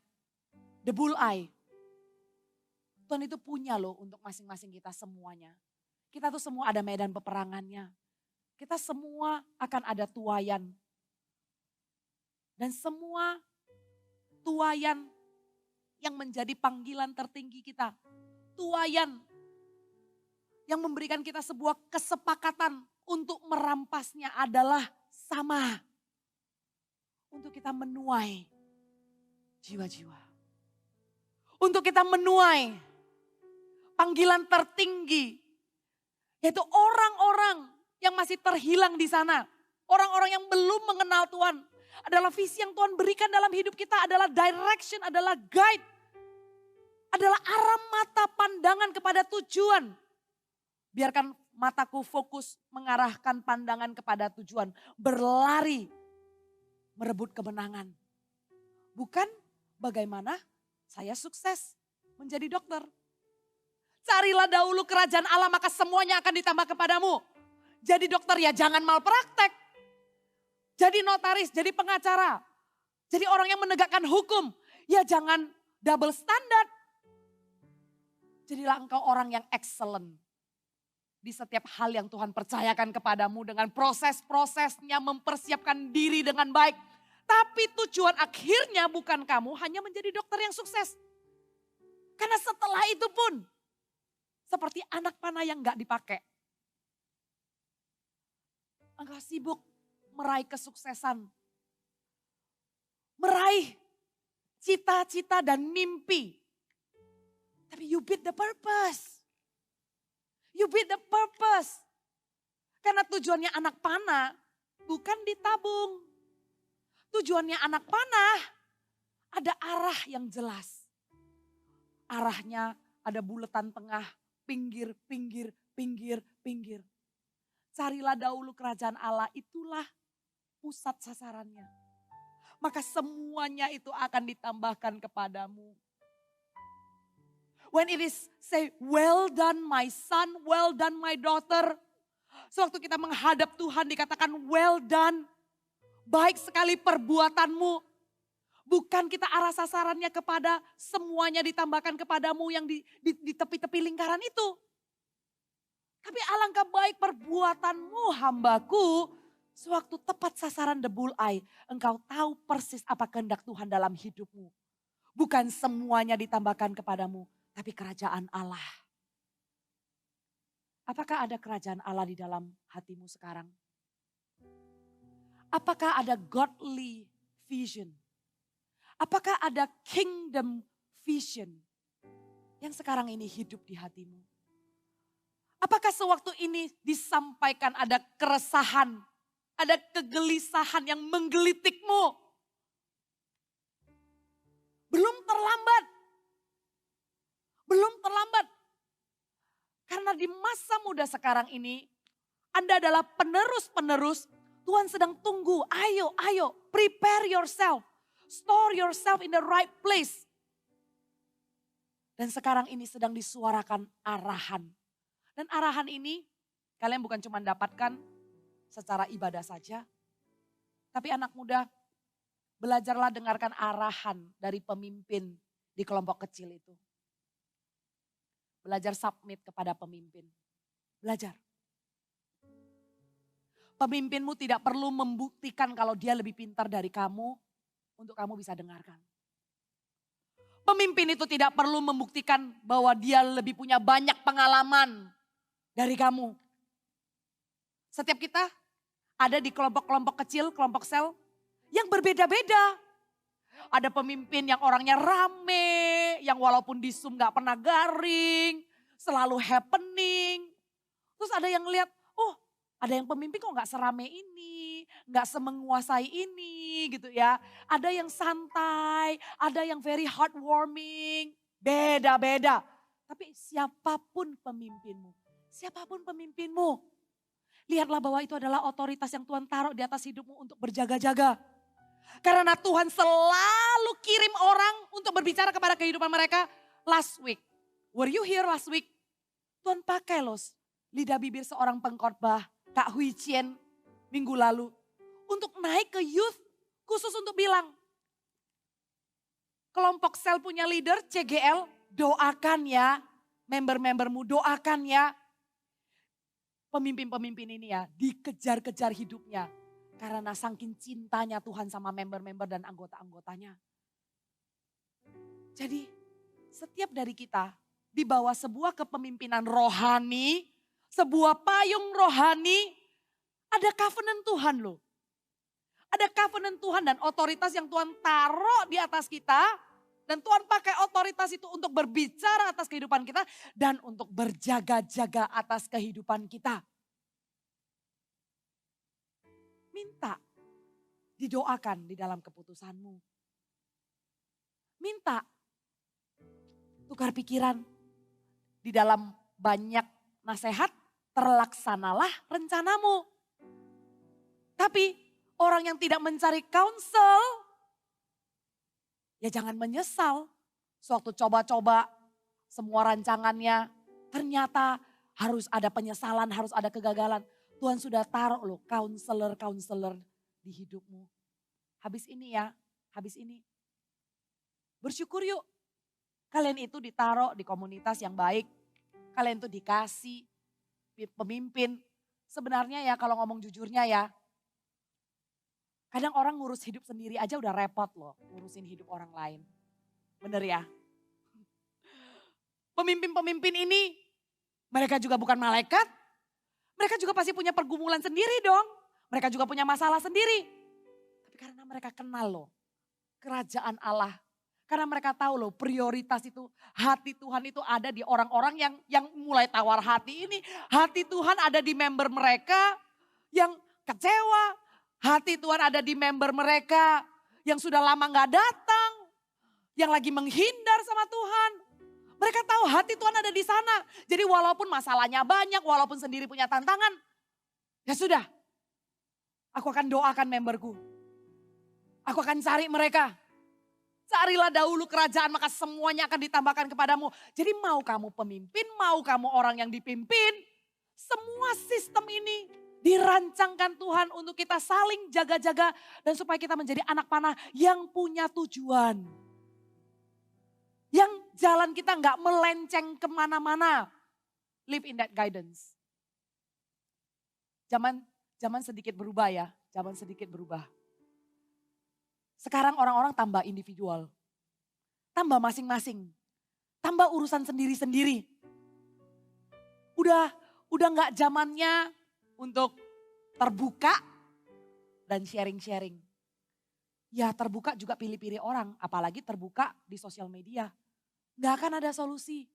The bullseye. Tuhan itu punya loh untuk masing-masing kita semuanya. Kita tuh semua ada medan peperangannya. Kita semua akan ada tuayan. Dan semua tuayan yang menjadi panggilan tertinggi kita. Tuayan yang memberikan kita sebuah kesepakatan untuk merampasnya adalah sama. Untuk kita menuai jiwa-jiwa. Untuk kita menuai panggilan tertinggi, yaitu orang-orang yang masih terhilang di sana. Orang-orang yang belum mengenal Tuhan. Adalah visi yang Tuhan berikan dalam hidup kita, adalah direction, adalah guide. adalah arah mata pandangan kepada tujuan. Biarkan mataku fokus mengarahkan pandangan kepada tujuan. Berlari merebut kemenangan. Bukan bagaimana saya sukses menjadi dokter. Carilah dahulu kerajaan Allah maka semuanya akan ditambah kepadamu. Jadi dokter ya jangan malpraktek. Jadi notaris, jadi pengacara. Jadi orang yang menegakkan hukum. Ya jangan double standard. Jadilah engkau orang yang excellent. Di setiap hal yang Tuhan percayakan kepadamu dengan proses-prosesnya mempersiapkan diri dengan baik. Tapi tujuan akhirnya bukan kamu hanya menjadi dokter yang sukses. Karena setelah itu pun seperti anak panah yang gak dipakai. Engkau sibuk meraih kesuksesan. Meraih cita-cita dan mimpi. Tapi you beat the purpose. You beat the purpose. Karena tujuannya anak panah bukan ditabung. Tujuannya anak panah ada arah yang jelas. Arahnya ada bulatan tengah, pinggir, pinggir, pinggir, pinggir. Carilah dahulu kerajaan Allah, itulah pusat sasarannya. Maka semuanya itu akan ditambahkan kepadamu. When it is say, well done my son, well done my daughter. Sewaktu kita menghadap Tuhan dikatakan well done. Baik sekali perbuatanmu. Bukan kita arah sasarannya kepada semuanya ditambahkan kepadamu yang di tepi-tepi lingkaran itu. Tapi alangkah baik perbuatanmu hambaku. Sewaktu tepat sasaran the bullseye. Engkau tahu persis apa kehendak Tuhan dalam hidupmu. Bukan semuanya ditambahkan kepadamu. Tapi kerajaan Allah. Apakah ada kerajaan Allah di dalam hatimu sekarang? Apakah ada godly vision? Apakah ada kingdom vision yang sekarang ini hidup di hatimu? Apakah sewaktu ini disampaikan ada keresahan, ada kegelisahan yang menggelitikmu? Belum terlambat. Belum terlambat. Karena di masa muda sekarang ini, Anda adalah penerus-penerus. Tuhan sedang tunggu, ayo, prepare yourself. Store yourself in the right place. Dan sekarang ini sedang disuarakan arahan. Dan arahan ini kalian bukan cuma dapatkan secara ibadah saja. Tapi anak muda, belajarlah dengarkan arahan dari pemimpin di kelompok kecil itu. Belajar submit kepada pemimpin. Belajar. Pemimpinmu tidak perlu membuktikan kalau dia lebih pintar dari kamu untuk kamu bisa dengarkan. Pemimpin itu tidak perlu membuktikan bahwa dia lebih punya banyak pengalaman dari kamu. Setiap kita ada di kelompok-kelompok kecil, kelompok sel yang berbeda-beda. Ada pemimpin yang orangnya rame, yang walaupun di Zoom gak pernah garing, selalu happening. Terus ada yang lihat, oh ada yang pemimpin kok gak serame ini, gak semenguasai ini gitu ya. Ada yang santai, ada yang very heartwarming, beda-beda. Tapi siapapun pemimpinmu, lihatlah bahwa itu adalah otoritas yang Tuhan taruh di atas hidupmu untuk berjaga-jaga. Karena Tuhan selalu kirim orang untuk berbicara kepada kehidupan mereka. Last week, were you here last week? Tuhan pakai loh lidah bibir seorang pengkhotbah, Kak Hui Chien, minggu lalu. Untuk naik ke youth, khusus untuk bilang. Kelompok sel punya leader, CGL, doakan ya. Member-membermu doakan ya. Pemimpin-pemimpin ini ya, dikejar-kejar hidupnya. Karena saking cintanya Tuhan sama member-member dan anggota-anggotanya. Jadi setiap dari kita di bawah sebuah kepemimpinan rohani, sebuah payung rohani, ada covenant Tuhan loh. Ada covenant Tuhan dan otoritas yang Tuhan taruh di atas kita. Dan Tuhan pakai otoritas itu untuk berbicara atas kehidupan kita dan untuk berjaga-jaga atas kehidupan kita. Minta didoakan di dalam keputusanmu. Minta tukar pikiran. Di dalam banyak nasihat, terlaksanalah rencanamu. Tapi orang yang tidak mencari counsel, ya jangan menyesal. Suatu coba-coba semua rancangannya, ternyata harus ada penyesalan, harus ada kegagalan. Tuhan sudah taruh loh counselor di hidupmu. Habis ini ya, habis ini. Bersyukur yuk. Kalian itu ditaruh di komunitas yang baik. Kalian itu dikasih pemimpin. Sebenarnya ya kalau ngomong jujurnya ya. Kadang orang ngurus hidup sendiri aja udah repot loh. Ngurusin hidup orang lain. Bener ya? Pemimpin-pemimpin ini mereka juga bukan malaikat. Mereka juga pasti punya pergumulan sendiri dong. Mereka juga punya masalah sendiri. Tapi karena mereka kenal loh kerajaan Allah. Karena mereka tahu loh prioritas itu, hati Tuhan itu ada di orang-orang yang mulai tawar hati ini. Hati Tuhan ada di member mereka yang kecewa. Hati Tuhan ada di member mereka yang sudah lama gak datang. Yang lagi menghindar sama Tuhan. Mereka tahu hati Tuhan ada di sana. Jadi walaupun masalahnya banyak, walaupun sendiri punya tantangan. Ya sudah, aku akan doakan memberku. Aku akan cari mereka. Carilah dahulu kerajaan maka semuanya akan ditambahkan kepadamu. Jadi mau kamu pemimpin, mau kamu orang yang dipimpin. Semua sistem ini dirancangkan Tuhan untuk kita saling jaga-jaga. Dan supaya kita menjadi anak panah yang punya tujuan. Yang jalan kita nggak melenceng kemana-mana. Live in that guidance. Zaman sedikit berubah ya, zaman sedikit berubah. Sekarang orang-orang tambah individual. Tambah masing-masing. Tambah urusan sendiri-sendiri. Udah nggak zamannya untuk terbuka dan sharing-sharing. Ya terbuka juga pilih-pilih orang, apalagi terbuka di sosial media. Nggak akan ada solusi.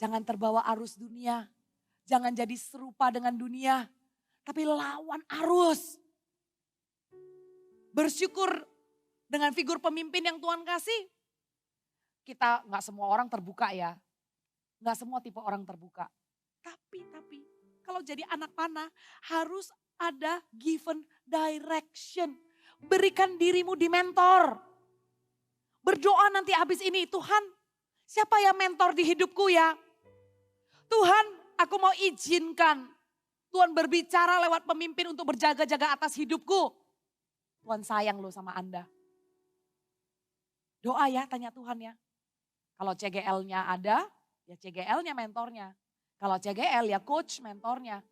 Jangan terbawa arus dunia. Jangan jadi serupa dengan dunia. Tapi lawan arus. Bersyukur dengan figur pemimpin yang Tuhan kasih. Kita nggak semua orang terbuka ya. Nggak semua tipe orang terbuka. Tapi kalau jadi anak panah harus ada given direction. Berikan dirimu di mentor. Berdoa nanti habis ini, Tuhan siapa yang mentor di hidupku ya? Tuhan aku mau izinkan Tuhan berbicara lewat pemimpin untuk berjaga-jaga atas hidupku. Tuhan sayang loh sama Anda. Doa ya, tanya Tuhan ya. Kalau CGL-nya ada, ya CGL-nya mentornya. Kalau CGL ya coach mentornya.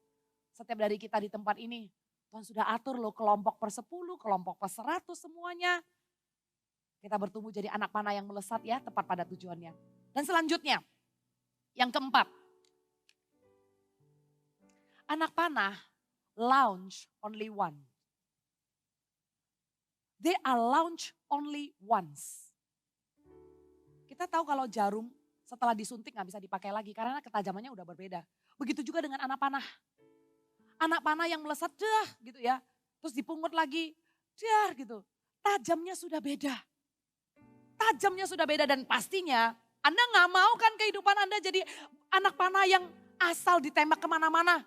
Setiap dari kita di tempat ini, Tuhan sudah atur loh kelompok per 10, kelompok per 100 semuanya. Kita bertumbuh jadi anak panah yang melesat ya, tepat pada tujuannya. Dan selanjutnya, yang keempat. Anak panah launch only one. They are launch only once. Kita tahu kalau jarum setelah disuntik gak bisa dipakai lagi karena ketajamannya udah berbeda. Begitu juga dengan anak panah. Anak panah yang melesat dah gitu ya. Terus dipungut lagi, dah gitu. Tajamnya sudah beda. Tajamnya sudah beda dan pastinya Anda gak mau kan kehidupan Anda jadi anak panah yang asal ditembak kemana-mana.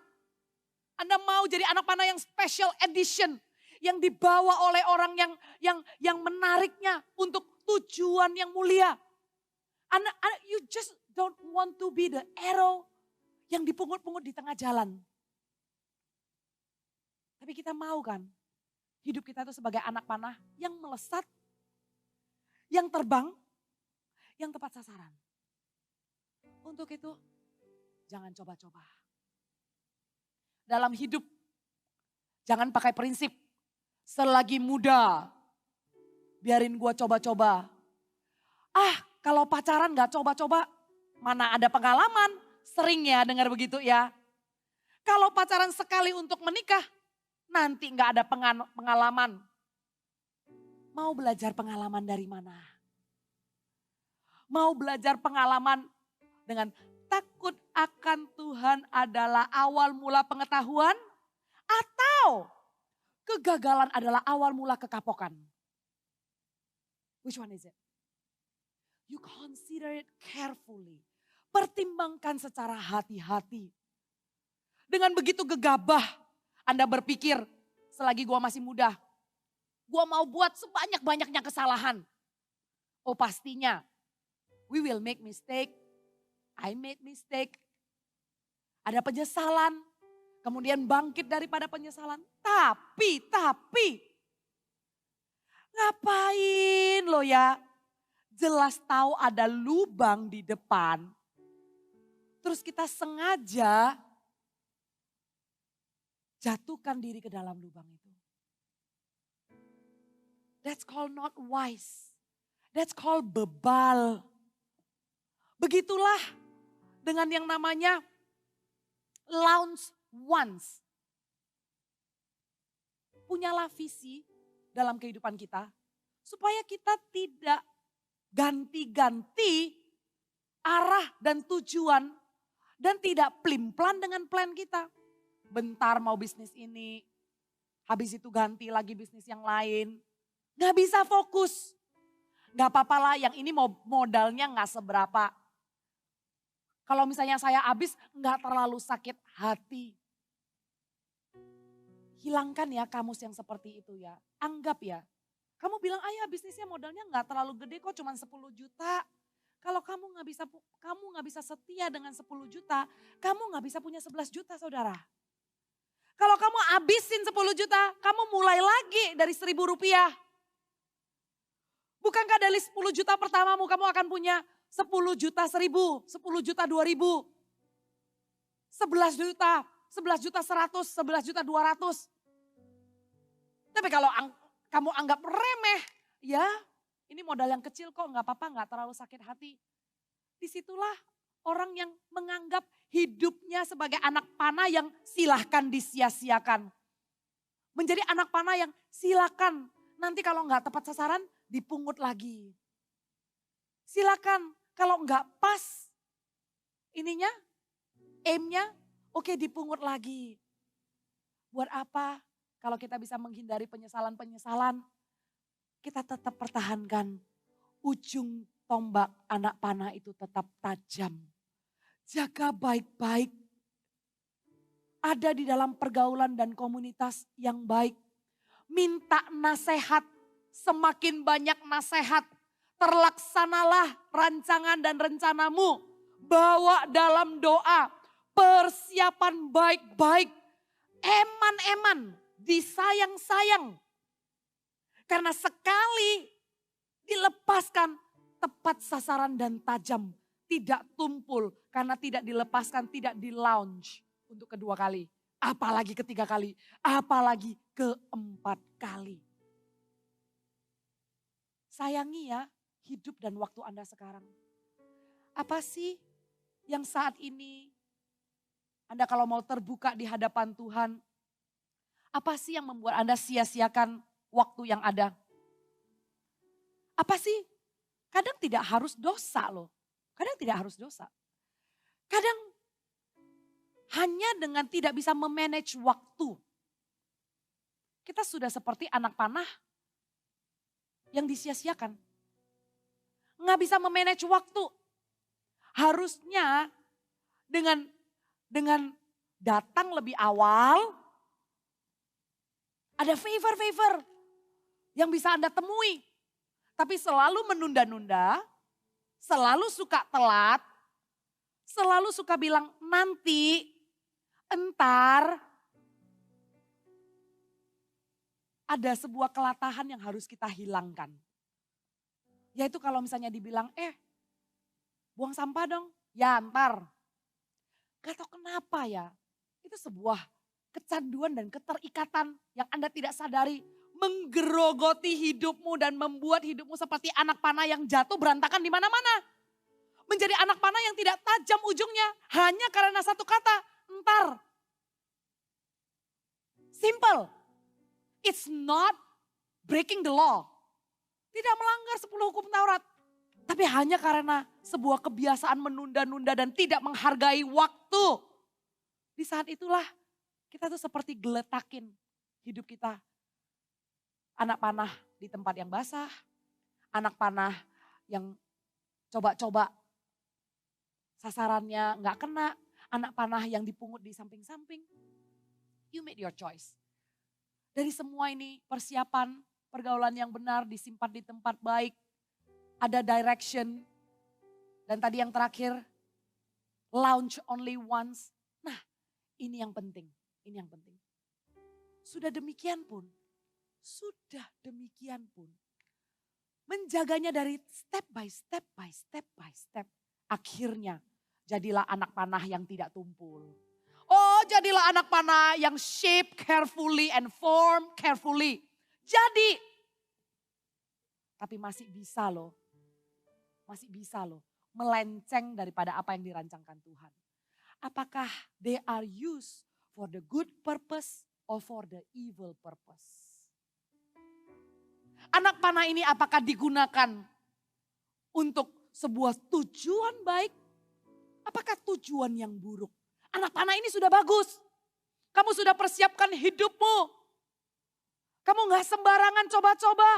Anda mau jadi anak panah yang special edition. Yang dibawa oleh orang yang menariknya untuk tujuan yang mulia. You just don't want to be the arrow yang dipungut-pungut di tengah jalan. Tapi kita mau kan hidup kita itu sebagai anak panah yang melesat, yang terbang, yang tepat sasaran. Untuk itu jangan coba-coba. Dalam hidup jangan pakai prinsip selagi muda biarin gua coba-coba. Kalau pacaran gak coba-coba mana ada pengalaman. Sering ya dengar begitu ya. Kalau pacaran sekali untuk menikah nanti gak ada pengalaman. Mau belajar pengalaman dari mana? Mau belajar pengalaman dengan takut akan Tuhan adalah awal mula pengetahuan? Atau kegagalan adalah awal mula kekapokan? Which one is it? You consider it carefully. Pertimbangkan secara hati-hati. Dengan begitu gegabah Anda berpikir, selagi gua masih muda, gua mau buat sebanyak-banyaknya kesalahan. Oh pastinya, we will make mistake. I made mistake. Ada penyesalan, kemudian bangkit daripada penyesalan. Tapi, ngapain lo ya? Jelas tahu ada lubang di depan. Terus kita sengaja jatuhkan diri ke dalam lubang itu. That's called not wise. That's called bebal. Begitulah dengan yang namanya launch once. Punyalah visi dalam kehidupan kita supaya kita tidak ganti-ganti arah dan tujuan dan tidak plim-plan dengan plan kita. Bentar mau bisnis ini, habis itu ganti lagi bisnis yang lain. Gak bisa fokus. Gak apa-apa lah yang ini modalnya gak seberapa. Kalau misalnya saya habis gak terlalu sakit hati. Hilangkan ya kamus yang seperti itu ya. Anggap ya. Kamu bilang ayah bisnisnya modalnya gak terlalu gede kok cuma 10 juta. Kalau kamu gak bisa setia dengan 10 juta, kamu gak bisa punya 11 juta saudara. Kalau kamu habisin 10 juta, kamu mulai lagi dari 1.000 rupiah. Bukankah dari 10 juta pertamamu kamu akan punya 10 juta 1.000, 10 juta 2.000, 11 juta, 11 juta 100, 11 juta 200. Tapi kalau kamu anggap remeh, ya ini modal yang kecil kok gak apa-apa, gak terlalu sakit hati. Disitulah orang yang menganggap hidupnya sebagai anak panah yang silahkan disia-siakan. Menjadi anak panah yang silakan nanti kalau gak tepat sasaran dipungut lagi. Silakan kalau nggak pas ininya, aimnya, oke dipungut lagi. Buat apa kalau kita bisa menghindari penyesalan-penyesalan, kita tetap pertahankan ujung tombak anak panah itu tetap tajam. Jaga baik-baik. Ada di dalam pergaulan dan komunitas yang baik. Minta nasihat, semakin banyak nasihat. Terlaksanalah rancangan dan rencanamu. Bawa dalam doa. Persiapan baik-baik. Eman-eman. Disayang-sayang. Karena sekali dilepaskan tepat sasaran dan tajam. Tidak tumpul. Karena tidak dilepaskan, tidak di launch untuk kedua kali. Apalagi ketiga kali. Apalagi keempat kali. Sayangi ya hidup dan waktu Anda sekarang. Apa sih yang saat ini Anda kalau mau terbuka di hadapan Tuhan, apa sih yang membuat Anda sia-siakan waktu yang ada? Apa sih? Kadang tidak harus dosa loh. Kadang tidak harus dosa. Kadang hanya dengan tidak bisa memanage waktu. Kita sudah seperti anak panah yang disia-siakan. Nggak bisa memanage waktu. Harusnya dengan datang lebih awal, ada favor yang bisa Anda temui. Tapi selalu menunda-nunda, selalu suka telat, selalu suka bilang nanti, entar. Ada sebuah kelatahan yang harus kita hilangkan. Yaitu kalau misalnya dibilang, buang sampah dong, ya ntar. Gak tau kenapa ya, itu sebuah kecanduan dan keterikatan yang Anda tidak sadari. Menggerogoti hidupmu dan membuat hidupmu seperti anak panah yang jatuh berantakan di mana-mana. Menjadi anak panah yang tidak tajam ujungnya hanya karena satu kata, entar. Simple. It's not breaking the law. Tidak melanggar 10 hukum Taurat. Tapi hanya karena sebuah kebiasaan menunda-nunda dan tidak menghargai waktu. Di saat itulah kita tuh seperti geletakin hidup kita. Anak panah di tempat yang basah. Anak panah yang Coba-coba sasarannya nggak kena, anak panah yang dipungut di samping-samping. You made your choice. Dari semua ini persiapan, pergaulan yang benar disimpan di tempat baik, ada direction. Dan tadi yang terakhir, launch only once. Nah, ini yang penting, ini yang penting. Sudah demikian pun, menjaganya dari step by step by step by step. Akhirnya jadilah anak panah yang tidak tumpul. Oh, jadilah anak panah yang shape carefully and form carefully. Jadi, tapi masih bisa loh melenceng daripada apa yang dirancangkan Tuhan. Apakah they are used for the good purpose or for the evil purpose? Anak panah ini apakah digunakan untuk sebuah tujuan baik? Apakah tujuan yang buruk? Anak panah ini sudah bagus. Kamu sudah persiapkan hidupmu. Kamu gak sembarangan coba-coba.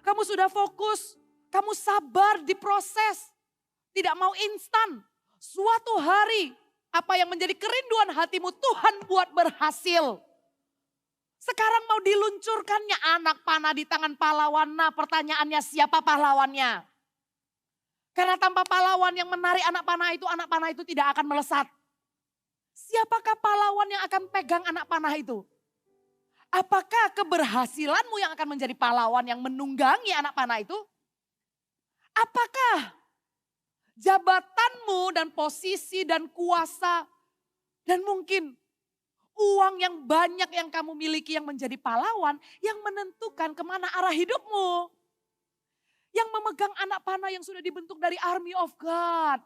Kamu sudah fokus. Kamu sabar di proses. Tidak mau instan. Suatu hari apa yang menjadi kerinduan hatimu Tuhan buat berhasil. Sekarang mau diluncurkannya anak panah di tangan pahlawan. Nah, pertanyaannya siapa pahlawannya? Karena tanpa pahlawan yang menarik anak panah itu tidak akan melesat. Siapakah pahlawan yang akan pegang anak panah itu? Apakah keberhasilanmu yang akan menjadi pahlawan yang menunggangi anak panah itu? Apakah jabatanmu dan posisi dan kuasa dan mungkin uang yang banyak yang kamu miliki yang menjadi pahlawan yang menentukan kemana arah hidupmu. Yang memegang anak panah yang sudah dibentuk dari army of God.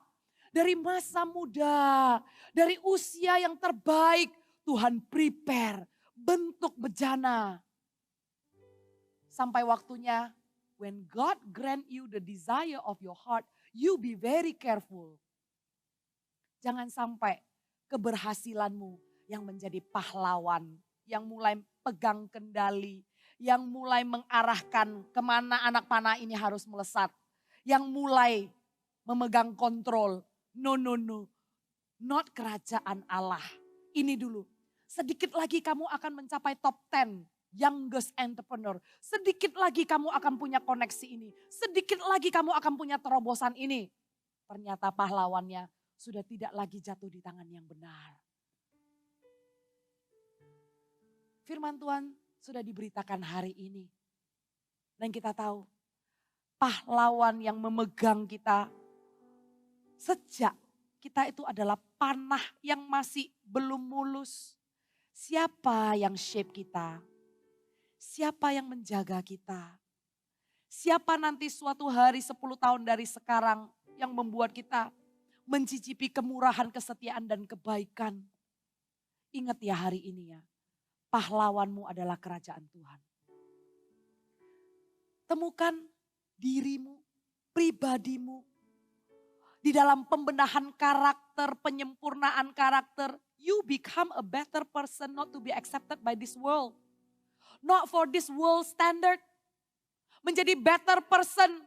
Dari masa muda, dari usia yang terbaik Tuhan prepare, bentuk bejana. Sampai waktunya when God grant you the desire of your heart, you be very careful. Jangan sampai keberhasilanmu yang menjadi pahlawan, yang mulai pegang kendali, yang mulai mengarahkan kemana anak panah ini harus melesat, yang mulai memegang kontrol. No, not kerajaan Allah. Ini dulu, sedikit lagi kamu akan mencapai top 10 youngest entrepreneur. Sedikit lagi kamu akan punya koneksi ini, sedikit lagi kamu akan punya terobosan ini. Ternyata pahlawannya sudah tidak lagi jatuh di tangan yang benar. Firman Tuhan sudah diberitakan hari ini. Dan kita tahu pahlawan yang memegang kita sejak kita itu adalah panah yang masih belum mulus. Siapa yang shape kita? Siapa yang menjaga kita? Siapa nanti suatu hari 10 tahun dari sekarang yang membuat kita mencicipi kemurahan, kesetiaan dan kebaikan? Ingat ya hari ini ya. Pahlawanmu adalah kerajaan Tuhan. Temukan dirimu, pribadimu. Di dalam pembenahan karakter, penyempurnaan karakter. You become a better person not to be accepted by this world. Not for this world standard. Menjadi better person.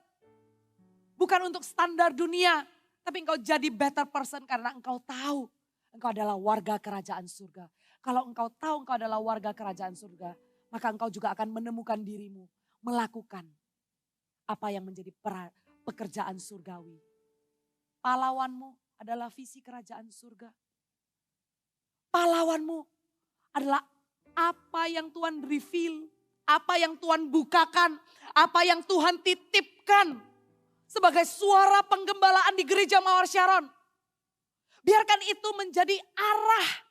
Bukan untuk standar dunia. Tapi engkau jadi better person karena engkau tahu. Engkau adalah warga kerajaan surga. Kalau engkau tahu engkau adalah warga kerajaan surga, maka engkau juga akan menemukan dirimu melakukan apa yang menjadi pekerjaan surgawi. Pahlawanmu adalah visi kerajaan surga. Pahlawanmu adalah apa yang Tuhan reveal, apa yang Tuhan bukakan, apa yang Tuhan titipkan sebagai suara penggembalaan di gereja Mawar Sharon. Biarkan itu menjadi arah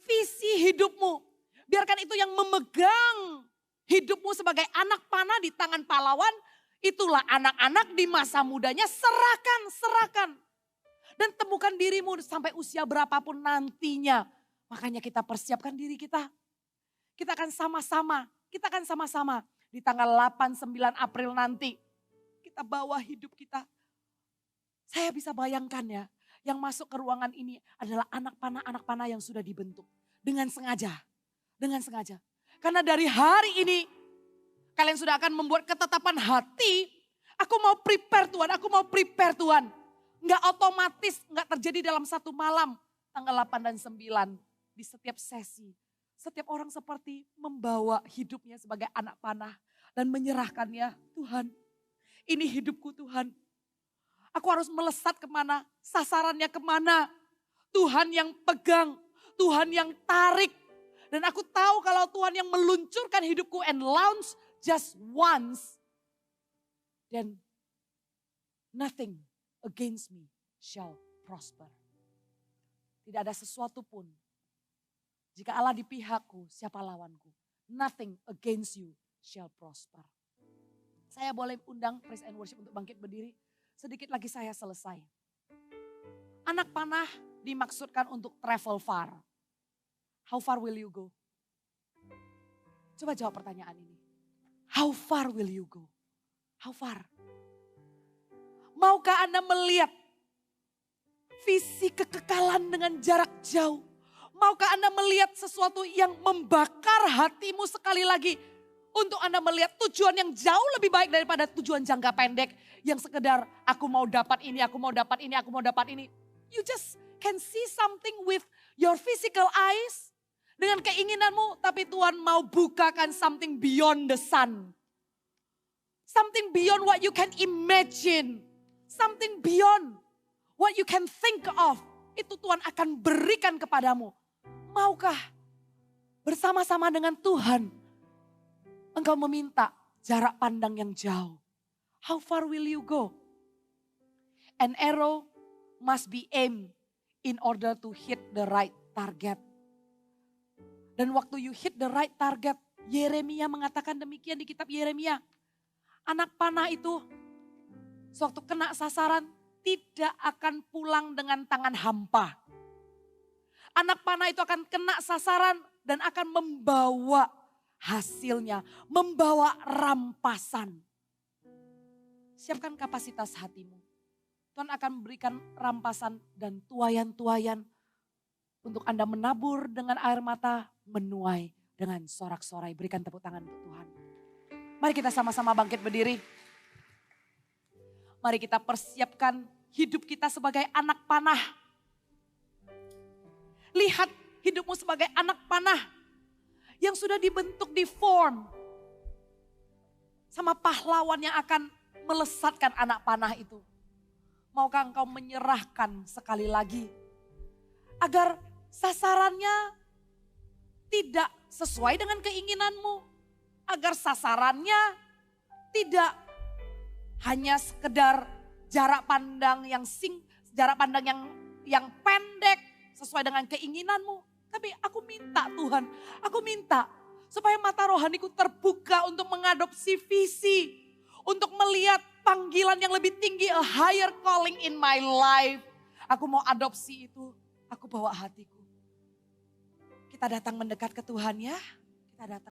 visi hidupmu. Biarkan itu yang memegang hidupmu sebagai anak panah di tangan pahlawan. Itulah anak-anak di masa mudanya, serahkan. Dan temukan dirimu sampai usia berapapun nantinya. Makanya kita persiapkan diri kita. Kita akan sama-sama di tanggal 8-9 April nanti. Kita bawa hidup kita. Saya bisa bayangkan ya. Yang masuk ke ruangan ini adalah anak panah yang sudah dibentuk. Dengan sengaja. Karena dari hari ini kalian sudah akan membuat ketetapan hati Aku mau prepare Tuhan, aku mau prepare Tuhan. Nggak otomatis, nggak terjadi dalam satu malam. Tanggal 8 dan 9 di setiap sesi. Setiap orang seperti membawa hidupnya sebagai anak panah. Dan menyerahkannya, Tuhan ini hidupku Tuhan. Aku harus melesat kemana, sasarannya kemana. Tuhan yang pegang, Tuhan yang tarik. Dan aku tahu kalau Tuhan yang meluncurkan hidupku and launch just once. Then nothing against me shall prosper. Tidak ada sesuatu pun. Jika Allah di pihakku, siapa lawanku? Nothing against you shall prosper. Saya boleh undang praise and worship untuk bangkit berdiri. Sedikit lagi saya selesai. Anak panah dimaksudkan untuk travel far. How far will you go? Coba jawab pertanyaan ini. How far will you go? How far? Maukah Anda melihat visi kekekalan dengan jarak jauh? Maukah Anda melihat sesuatu yang membakar hatimu sekali lagi? Untuk Anda melihat tujuan yang jauh lebih baik daripada tujuan jangka pendek. Yang sekedar aku mau dapat ini, aku mau dapat ini, aku mau dapat ini. You just can see something with your physical eyes. Dengan keinginanmu, tapi Tuhan mau bukakan something beyond the sun. Something beyond what you can imagine. Something beyond what you can think of. Itu Tuhan akan berikan kepadamu. Maukah bersama-sama dengan Tuhan engkau meminta jarak pandang yang jauh? How far will you go? An arrow must be aimed in order to hit the right target. Dan waktu you hit the right target, Yeremia mengatakan demikian di kitab Yeremia. Anak panah itu sewaktu kena sasaran tidak akan pulang dengan tangan hampa. Anak panah itu akan kena sasaran dan akan membawa hasilnya, membawa rampasan. Siapkan kapasitas hatimu. Tuhan akan memberikan rampasan dan tuayan-tuayan untuk Anda menabur dengan air mata, menuai dengan sorak-sorai. Berikan tepuk tangan untuk Tuhan. Mari kita sama-sama bangkit berdiri. Mari kita persiapkan hidup kita sebagai anak panah. Lihat hidupmu sebagai anak panah yang sudah dibentuk di form sama pahlawan yang akan melesatkan anak panah itu. Maukah engkau menyerahkan sekali lagi agar sasarannya tidak sesuai dengan keinginanmu, agar sasarannya tidak hanya sekedar jarak pandang yang pendek sesuai dengan keinginanmu. Tapi aku minta Tuhan, aku minta supaya mata rohaniku terbuka untuk mengadopsi visi, untuk melihat panggilan yang lebih tinggi, a higher calling in my life. Aku mau adopsi itu, aku bawa hatiku. Kita datang mendekat ke Tuhan ya, kita datang.